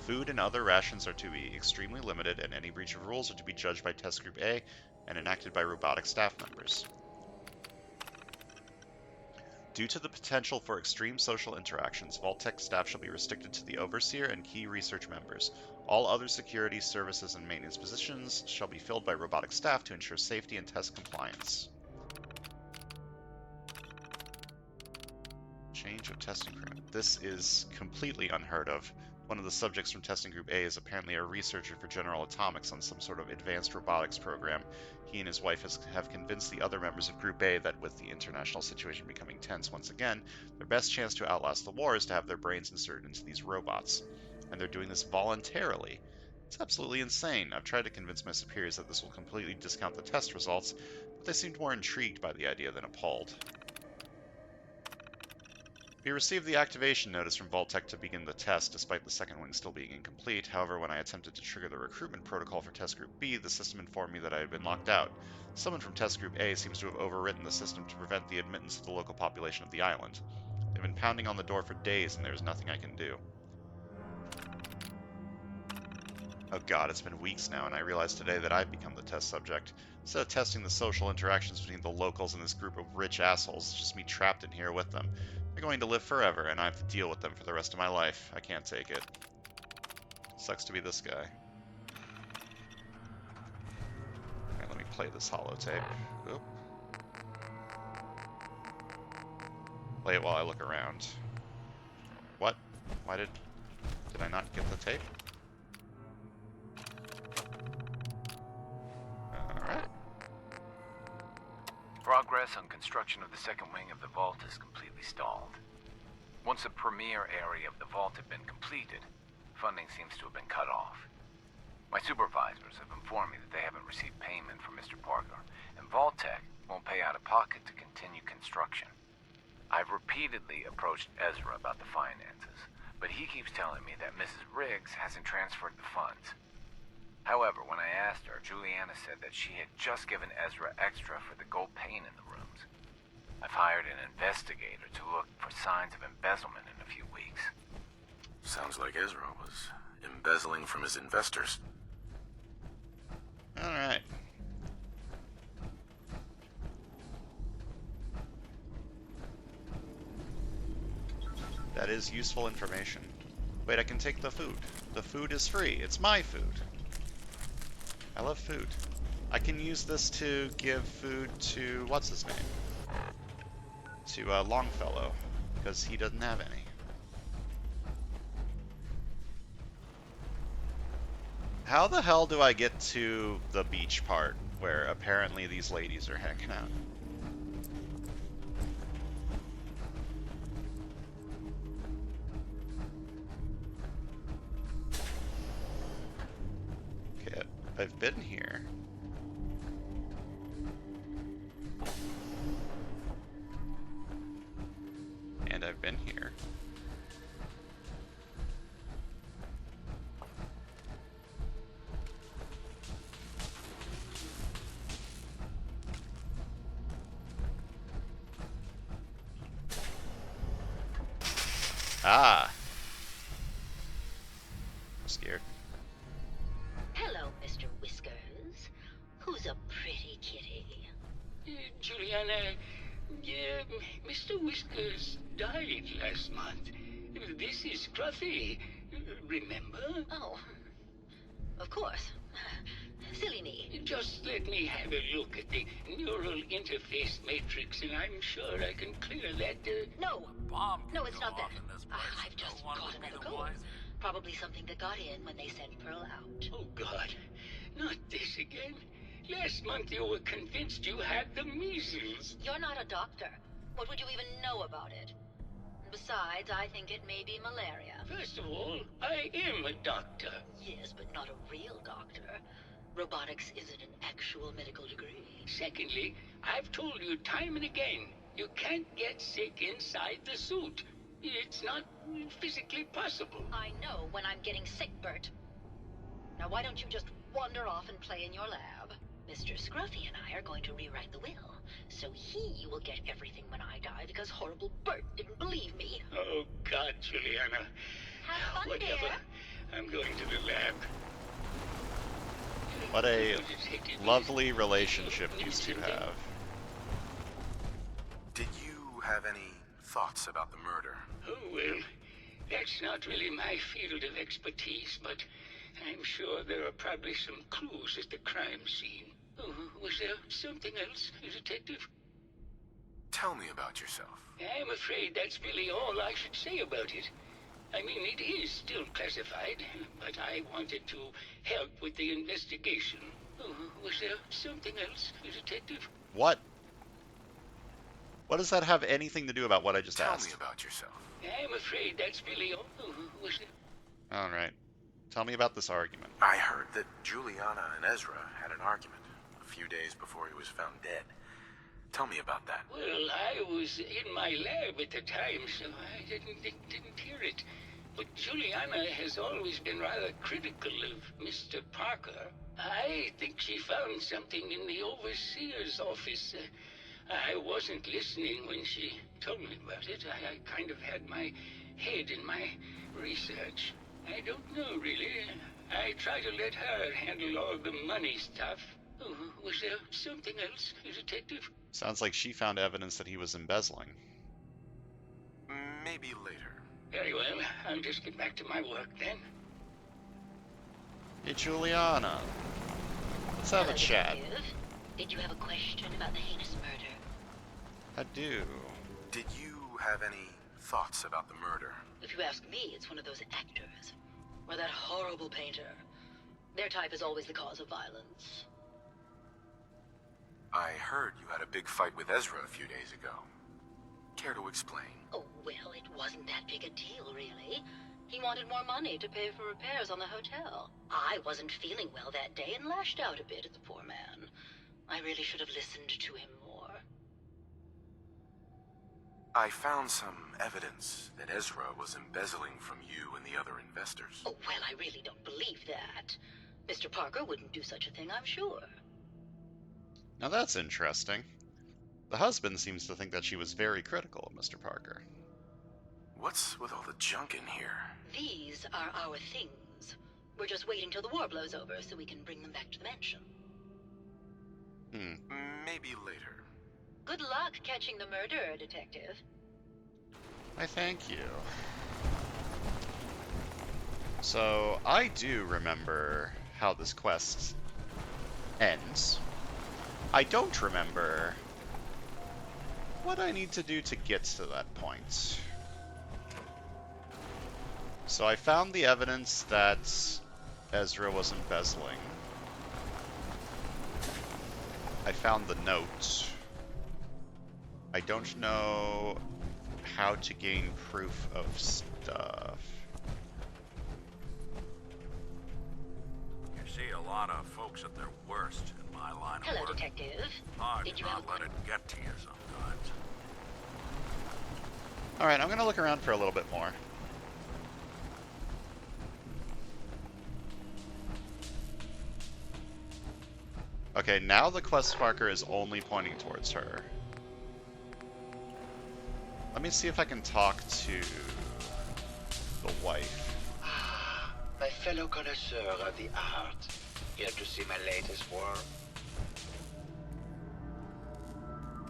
Food and other rations are to be extremely limited, and any breach of rules are to be judged by Test Group A and enacted by robotic staff members. Due to the potential for extreme social interactions, Vault Tech staff shall be restricted to the Overseer and key research members. All other security, services, and maintenance positions shall be filled by robotic staff to ensure safety and test compliance. Change of testing crew. This is completely unheard of. One of the subjects from Testing Group A is apparently a researcher for General Atomics on some sort of advanced robotics program. He and his wife have convinced the other members of Group A that with the international situation becoming tense once again, their best chance to outlast the war is to have their brains inserted into these robots. And they're doing this voluntarily. It's absolutely insane. I've tried to convince my superiors that this will completely discount the test results, but they seemed more intrigued by the idea than appalled. We received the activation notice from Vault-Tec to begin the test, despite the second wing still being incomplete. However, when I attempted to trigger the recruitment protocol for Test Group B, the system informed me that I had been locked out. Someone from Test Group A seems to have overwritten the system to prevent the admittance of the local population of the island. They've been pounding on the door for days, and there is nothing I can do. Oh god, it's been weeks now, and I realize today that I've become the test subject. Instead of testing the social interactions between the locals and this group of rich assholes, it's just me trapped in here with them. They're going to live forever, and I have to deal with them for the rest of my life. I can't take it. Sucks to be this guy. Alright, let me play this holotape. Oop. Play it while I look around. What? Why did I not get the tape? Alright. Progress on construction of the second wing of the vault is completely stalled. Once the premier area of the vault had been completed, funding seems to have been cut off. My supervisors have informed me that they haven't received payment from Mr. Parker, and Vault-Tec won't pay out of pocket to continue construction. I've repeatedly approached Ezra about the finances, but he keeps telling me that Mrs. Riggs hasn't transferred the funds. However, when I asked her, Juliana said that she had just given Ezra extra for the gold paint in the rooms. I've hired an investigator to look for signs of embezzlement in a few weeks. Sounds like Ezra was embezzling from his investors. Alright. That is useful information. Wait, I can take the food. The food is free. It's my food. I love food. I can use this to give food to, what's his name? To Longfellow, because he doesn't have any. How the hell do I get to the beach part, where apparently these ladies are hanging out? Okay, I've been here. And I've been here. Ah! I'm scared. Hello, Mr. Whiskers. Who's a pretty kitty? Juliana, Mr. Whiskers died last month. This is Scruffy. Remember? Oh, of course. Silly me. Just let me have a look at the neural interface matrix, and I'm sure I can clear that. No, Bomb no, can it's go not that. off in this place. I've just No one got would be another the code. wiser. Probably something that got in when they sent Pearl out. Oh, God. Not this again. Last month you were convinced you had the measles. You're not a doctor. What would you even know about it? Besides, I think it may be malaria. First of all, I am a doctor. Yes, but not a real doctor. Robotics isn't an actual medical degree. Secondly, I've told you time and again, you can't get sick inside the suit. It's not physically possible. I know when I'm getting sick, Bert. Now why don't you just wander off and play in your lab? Mr. Scruffy and I are going to rewrite the will, so he will get everything when I die because horrible Bert didn't believe me. Oh, God, Juliana. Have fun, Whatever. dear. I'm going to the lab. What a lovely relationship these two have. Did you have any thoughts about the murder? Oh, well, that's not really my field of expertise, but I'm sure there are probably some clues at the crime scene. Oh, was there something else, Detective? Tell me about yourself. I'm afraid that's really all I should say about it. I mean, it is still classified, but I wanted to help with the investigation. Oh, was there something else, Detective? What? What does that have anything to do about what I just Tell asked? me about yourself. I'm afraid that's really all. Oh, was there... Alright. Tell me about this argument. I heard that Juliana and Ezra had an argument a few days before he was found dead. Tell me about that. Well, I was in my lab at the time, so I didn't hear it. But Juliana has always been rather critical of Mr. Parker. I think she found something in the overseer's office. I wasn't listening when she told me about it. I kind of had my head in my research. I don't know, really. I try to let her handle all the money stuff. Oh, was there something else, Detective? Sounds like she found evidence that he was embezzling. Maybe later. Very well. I'll just get back to my work then. Hey, Juliana. Let's have a chat. Detective. Did you have a question about the heinous murder? I do. Did you have any thoughts about the murder? If you ask me, it's one of those actors. Or that horrible painter. Their type is always the cause of violence. I heard you had a big fight with Ezra a few days ago. Care to explain? Oh, well, it wasn't that big a deal, really. He wanted more money to pay for repairs on the hotel. I wasn't feeling well that day and lashed out a bit at the poor man. I really should have listened to him more. I found some evidence that Ezra was embezzling from you and the other investors. Oh, well, I really don't believe that. Mr. Parker wouldn't do such a thing, I'm sure. Now that's interesting. The husband seems to think that she was very critical of Mr. Parker. What's with all the junk in here? These are our things. We're just waiting till the war blows over so we can bring them back to the mansion. Maybe later. Good luck catching the murderer, Detective. I thank you. So, I do remember how this quest ends. I don't remember what I need to do to get to that point. So I found the evidence that Ezra was embezzling. I found the note. I don't know how to gain proof of stuff. You see a lot of folks at their worst in my line of Hello, work. Detective. Hard Did to you have not let it get to you sometimes. Alright, I'm gonna look around for a little bit more. Okay, now the quest marker is only pointing towards her. Let me see if I can talk to the wife. Ah, my fellow connoisseur of the art. Here to see my latest work?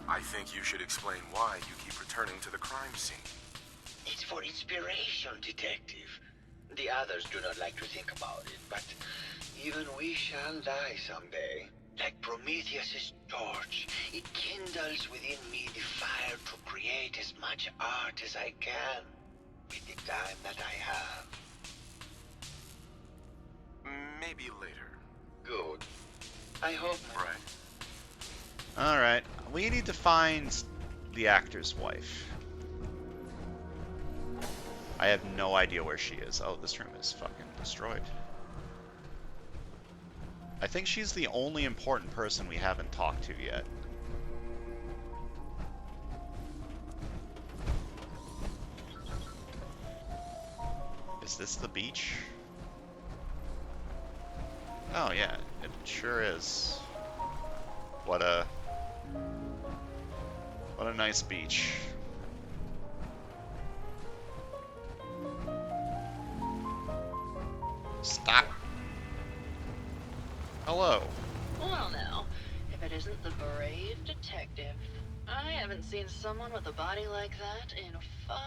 I think you should explain why you keep returning to the crime scene. It's for inspiration, Detective. The others do not like to think about it, but even we shall die someday. Like Prometheus's torch, it kindles within me the fire to create as much art as I can with the time that I have. Maybe later. Good. I hope. Right. Alright, we need to find the actor's wife. I have no idea where she is. Oh, this room is fucking destroyed. I think she's the only important person we haven't talked to yet. Is this the beach? Oh yeah, it sure is. What a nice beach. Stop. Hello. Well now, if it isn't the brave detective. I haven't seen someone with a body like that in far,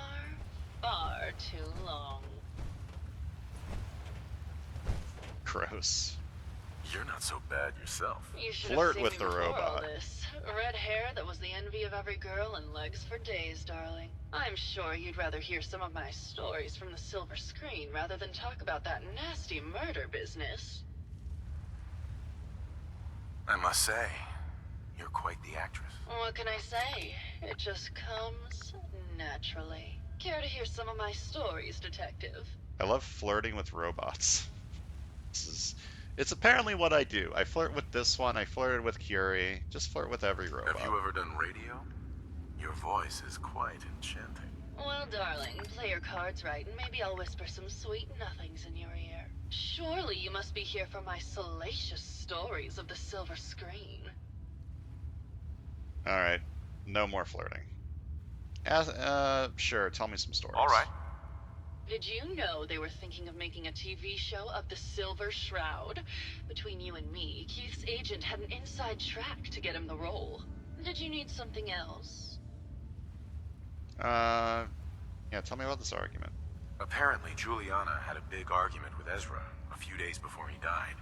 far too long. Gross. You're not so bad yourself. You should Flirt have seen with me the before all robot. this. Red hair that was the envy of every girl and legs for days, darling. I'm sure you'd rather hear some of my stories from the silver screen rather than talk about that nasty murder business. I must say, you're quite the actress. What can I say? It just comes naturally. Care to hear some of my stories, Detective? I love flirting with robots. It's apparently what I do. I flirt with this one, I flirted with Curie, just flirt with every Have robot. you ever done radio? Your voice is quite enchanting. Well, darling, play your cards right, and maybe I'll whisper some sweet nothings in your ear. Surely you must be here for my salacious stories of the silver screen. Alright, no more flirting. Sure, tell me some stories. All right. Did you know they were thinking of making a TV show of the Silver Shroud? Between you and me, Keith's agent had an inside track to get him the role. Did you need something else? Yeah, tell me about this argument. Apparently, Juliana had a big argument with Ezra a few days before he died.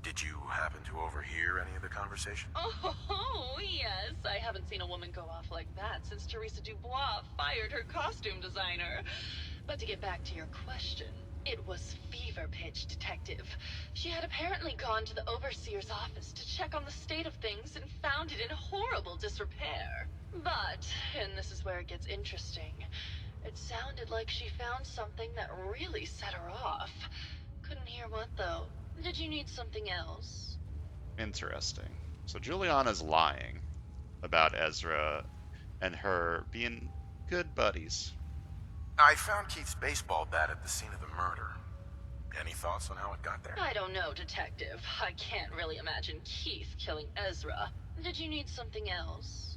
Did you happen to overhear any of the conversation? Oh, yes. I haven't seen a woman go off like that since Teresa Dubois fired her costume designer. But to get back to your question, it was fever pitch, Detective. She had apparently gone to the Overseer's office to check on the state of things and found it in horrible disrepair. But, and this is where it gets interesting, it sounded like she found something that really set her off. Couldn't hear what, though. Did you need something else? Interesting. So Juliana's lying about Ezra and her being good buddies. I found Keith's baseball bat at the scene of the murder. Any thoughts on how it got there? I don't know, Detective. I can't really imagine Keith killing Ezra. Did you need something else?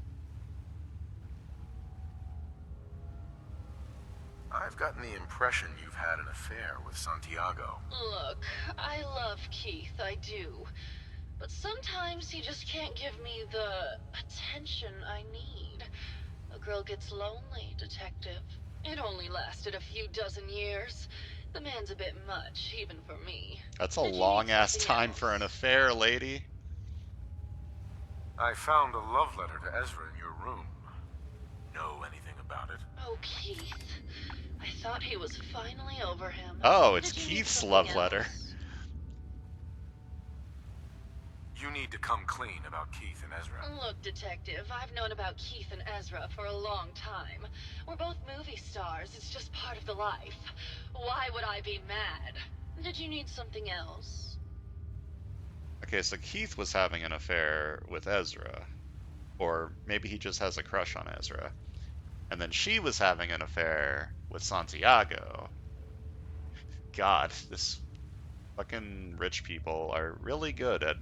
I've gotten the impression you've had an affair with Santiago. Look, I love Keith, I do. But sometimes he just can't give me the attention I need. A girl gets lonely, Detective. It only lasted a few dozen years. The man's a bit much, even for me. That's a Did you need long-ass something time else? for an affair, lady. I found a love letter to Ezra in your room. Know anything about it? Oh, Keith. I thought he was finally over him. Oh, it's Did you need Keith's something love letter. else? You need to come clean about Keith and Ezra. Look, Detective, I've known about Keith and Ezra for a long time. We're both movie stars. It's just part of the life. Why would I be mad? Did you need something else? Okay, so Keith was having an affair with Ezra. Or maybe he just has a crush on Ezra. And then she was having an affair with Santiago. God, this fucking rich people are really good at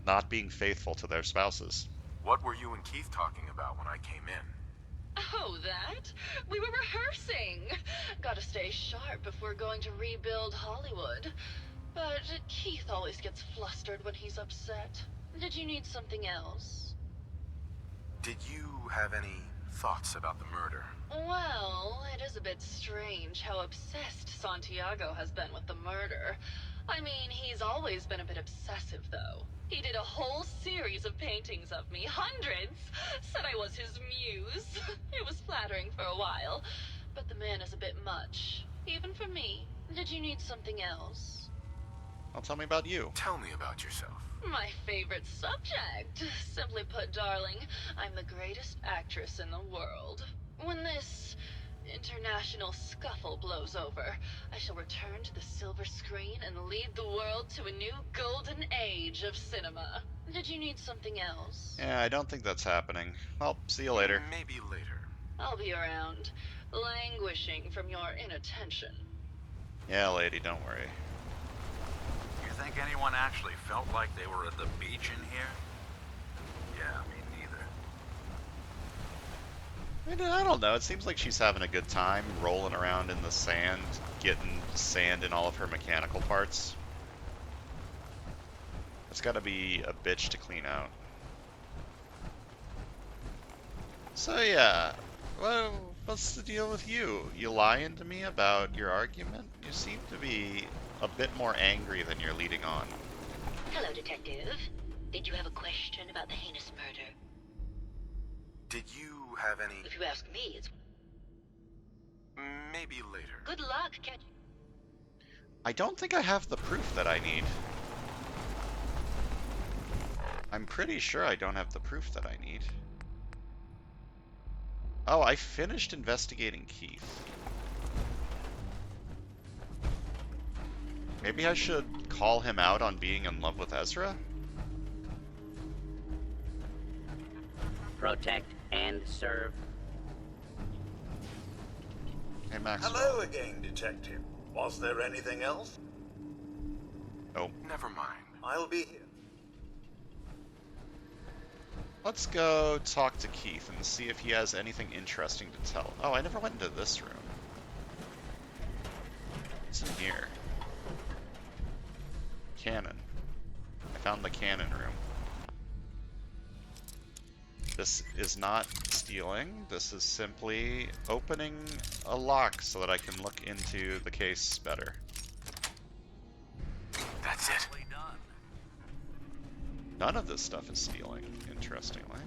not being faithful to their spouses. What were you and Keith talking about when I came in? Oh, that? We were rehearsing. Gotta stay sharp if we're going to rebuild Hollywood. But Keith always gets flustered when he's upset. Did you need something else? Did you have any thoughts about the murder? Well, it is a bit strange how obsessed Santiago has been with the murder. I mean, he's always been a bit obsessive, though. He did a whole series of paintings of me, hundreds, said I was his muse. It was flattering for a while, but the man is a bit much, even for me. Did you need something else? Well, tell me about you. Tell me about yourself. My favorite subject. Simply put, darling, I'm the greatest actress in the world. When this international scuffle blows over, I shall return to the silver screen and lead the world to a new golden age of cinema. Did you need something else? Yeah, I don't think that's happening. Well, see you later. Maybe later. I'll be around, languishing from your inattention. Yeah, lady, don't worry. You think anyone actually felt like they were at the beach in here? Yeah, me neither. I don't know. It seems like she's having a good time rolling around in the sand, getting sand in all of her mechanical parts. It's gotta be a bitch to clean out. So yeah, well, what's the deal with you? You lying to me about your argument? You seem to be a bit more angry than you're leading on. Hello, Detective. Did you have a question about the heinous murder? Did you have any... If you ask me, it's... Maybe later. Good luck, catch... I don't think I have the proof that I need. I'm pretty sure I don't have the proof that I need. Oh, I finished investigating Keith. Maybe I should call him out on being in love with Ezra? Protect and serve. Hey, Maxwell. Hello again, Detective. Was there anything else? Oh. Never mind. I'll be here. Let's go talk to Keith and see if he has anything interesting to tell. Oh, I never went into this room. What's in here? Cannon. I found the cannon room. This is not stealing. This is simply opening a lock so that I can look into the case better. That's it. None of this stuff is stealing, interestingly.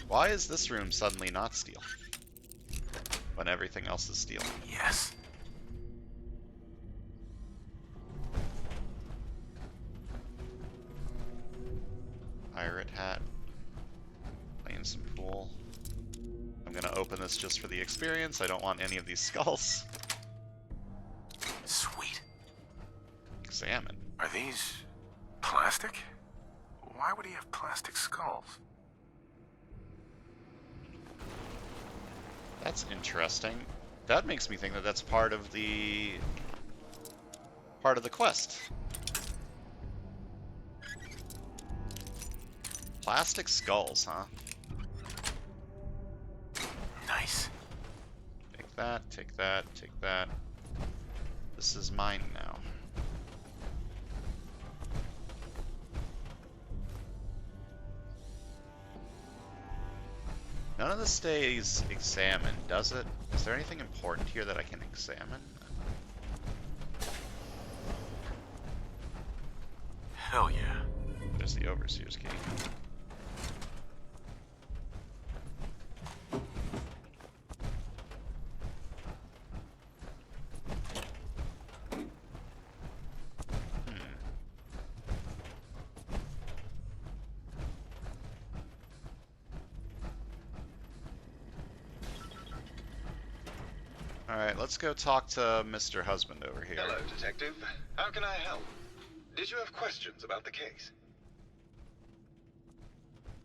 Why is this room suddenly not steal? When everything else is stealing? Yes. Pirate hat. Playing some pool. I'm gonna open this just for the experience. I don't want any of these skulls. Sweet. Examine. Are these plastic? Why would he have plastic skulls? That's interesting. That makes me think that that's part of the quest. Plastic skulls, huh? Nice. Take that, take that, take that. This is mine now. None of this stays examined, does it? Is there anything important here that I can examine? Hell yeah. There's the Overseer's key. Alright, let's go talk to Mr. Husband over here. Hello, Detective. How can I help? Did you have questions about the case?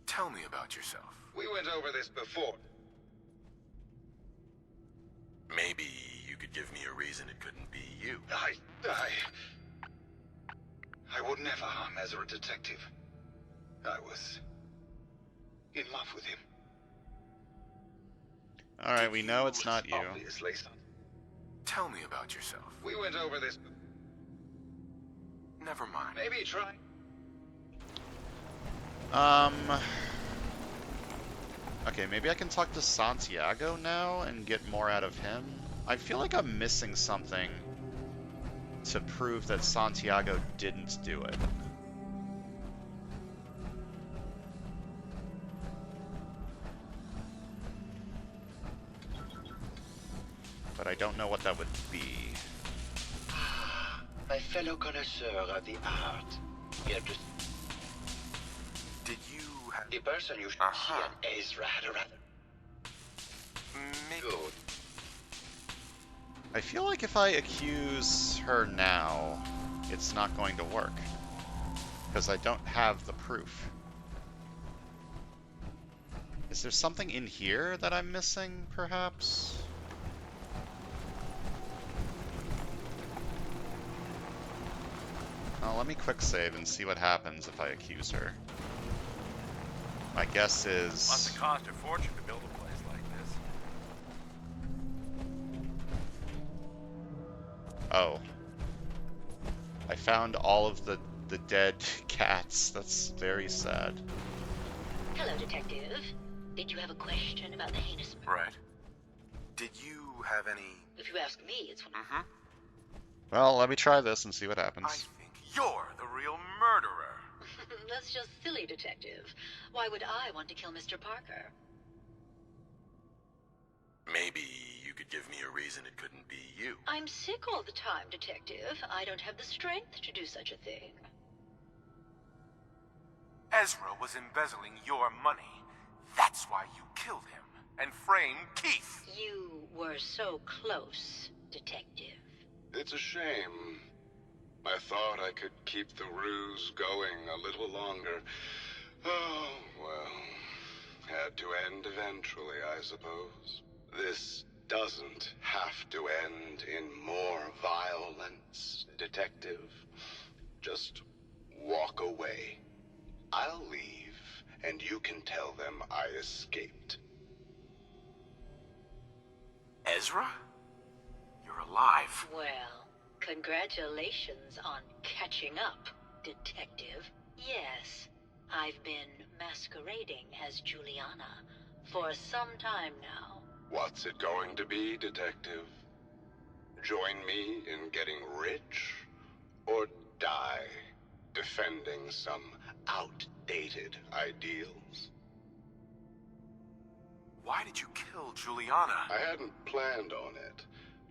Tell me about yourself. We went over this before. Maybe you could give me a reason it couldn't be you. I would never harm Ezra, Detective. I was in love with him. Alright, we know it's not you. Obviously. Tell me about yourself. We went over this. Never mind. Maybe try. Okay, maybe I can talk to Santiago now and get more out of him. I feel like I'm missing something to prove that Santiago didn't do it. But I don't know what that would be. My fellow connoisseur of the art. Did you have... The person you should see and Ezra had a rather good. I feel like if I accuse her now, it's not going to work. Because I don't have the proof. Is there something in here that I'm missing, perhaps? Oh, let me quick save and see what happens if I accuse her. My guess is... Must have cost a fortune to build a place like this. Oh. I found all of the dead cats. That's very sad. Hello, Detective. Did you have a question about the heinous... Right. Did you have any... If you ask me, it's one... Mm-hmm. Well, let me try this and see what happens. I think you're the real murderer. That's just silly, Detective. Why would I want to kill Mr. Parker? Maybe you could give me a reason it couldn't be you. I'm sick all the time, Detective. I don't have the strength to do such a thing. Ezra was embezzling your money. That's why you killed him. and frame Keith. You were so close, Detective. It's a shame. I thought I could keep the ruse going a little longer. Oh, well. Had to end eventually, I suppose. This doesn't have to end in more violence, Detective. Just walk away. I'll leave, and you can tell them I escaped. Ezra? You're alive. Well, congratulations on catching up, Detective. Yes, I've been masquerading as Juliana for some time now. What's it going to be, Detective? Join me in getting rich? Or die defending some outdated ideals? Why did you kill Juliana? I hadn't planned on it,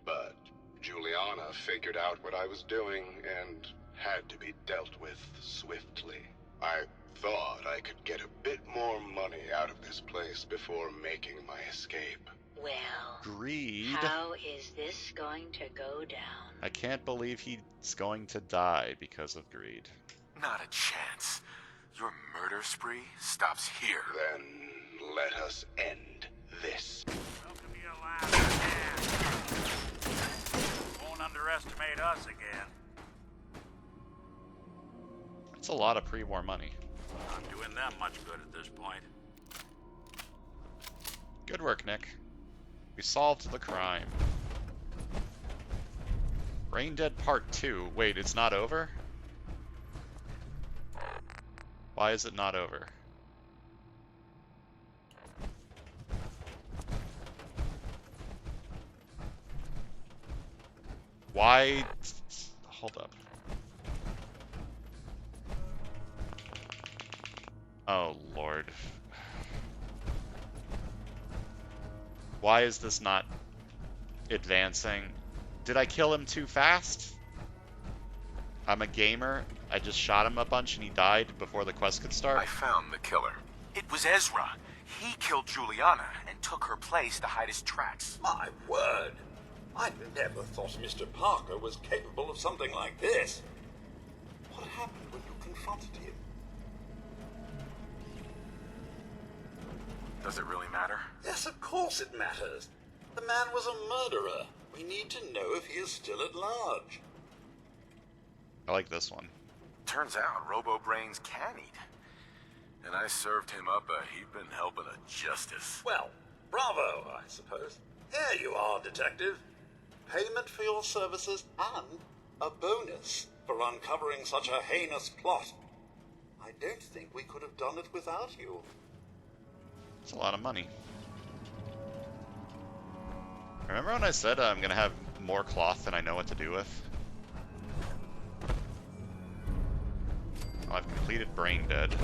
but Juliana figured out what I was doing and had to be dealt with swiftly. I thought I could get a bit more money out of this place before making my escape. Well, Greed. how is this going to go down? I can't believe he's going to die because of greed. Not a chance. Your murder spree stops here. Then let us end this. Welcome to your last stand. Won't underestimate us again. That's a lot of pre-war money. Not doing them much good at this point. Good work, Nick. We solved the crime. Brain Dead Part 2. Wait, it's not over? Why is it not over? Why? Hold up. Oh, Lord. Why is this not advancing? Did I kill him too fast? I'm a gamer. I just shot him a bunch and he died before the quest could start. I found the killer. It was Ezra. He killed Juliana and took her place to hide his tracks. My word! I never thought Mr. Parker was capable of something like this. What happened when you confronted him? Does it really matter? Yes, of course it matters. The man was a murderer. We need to know if he is still at large. I like this one. Turns out Robo-Brains can eat. And I served him up a heaping helping of justice. Well, bravo, I suppose. Here you are, Detective. Payment for your services and a bonus for uncovering such a heinous plot. I don't think we could have done it without you. It's a lot of money. Remember when I said I'm gonna have more cloth than I know what to do with? Well, I've completed Brain Dead.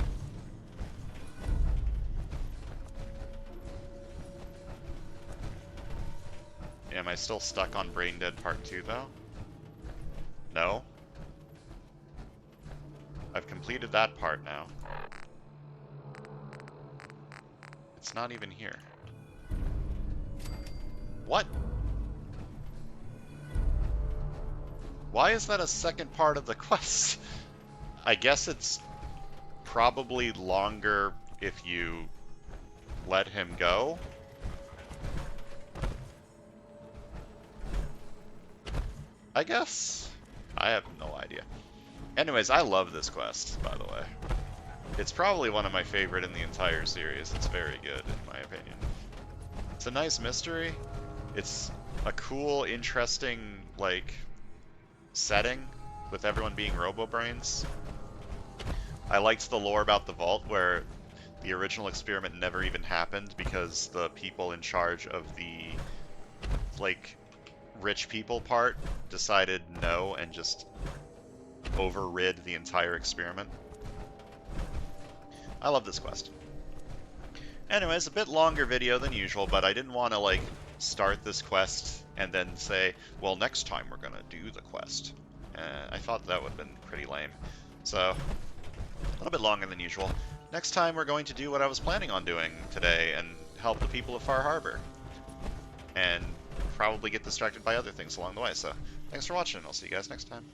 Am I still stuck on Brain Dead Part 2 though? No? I've completed that part now. It's not even here. What? Why is that a second part of the quest? I guess it's probably longer if you let him go. I guess? I have no idea. Anyways, I love this quest, by the way. It's probably one of my favorite in the entire series. It's very good, in my opinion. It's a nice mystery. It's a cool, interesting, like, setting with everyone being Robo-Brains. I liked the lore about the vault where the original experiment never even happened because the people in charge of the, like, rich people part decided no and just overrid the entire experiment. I love this quest. Anyways, a bit longer video than usual, but I didn't want to, like, start this quest and then say, well, next time we're gonna do the quest. I thought that would have been pretty lame. So, a little bit longer than usual. Next time we're going to do what I was planning on doing today, and help the people of Far Harbor. And probably get distracted by other things along the way. So, thanks for watching, and I'll see you guys next time.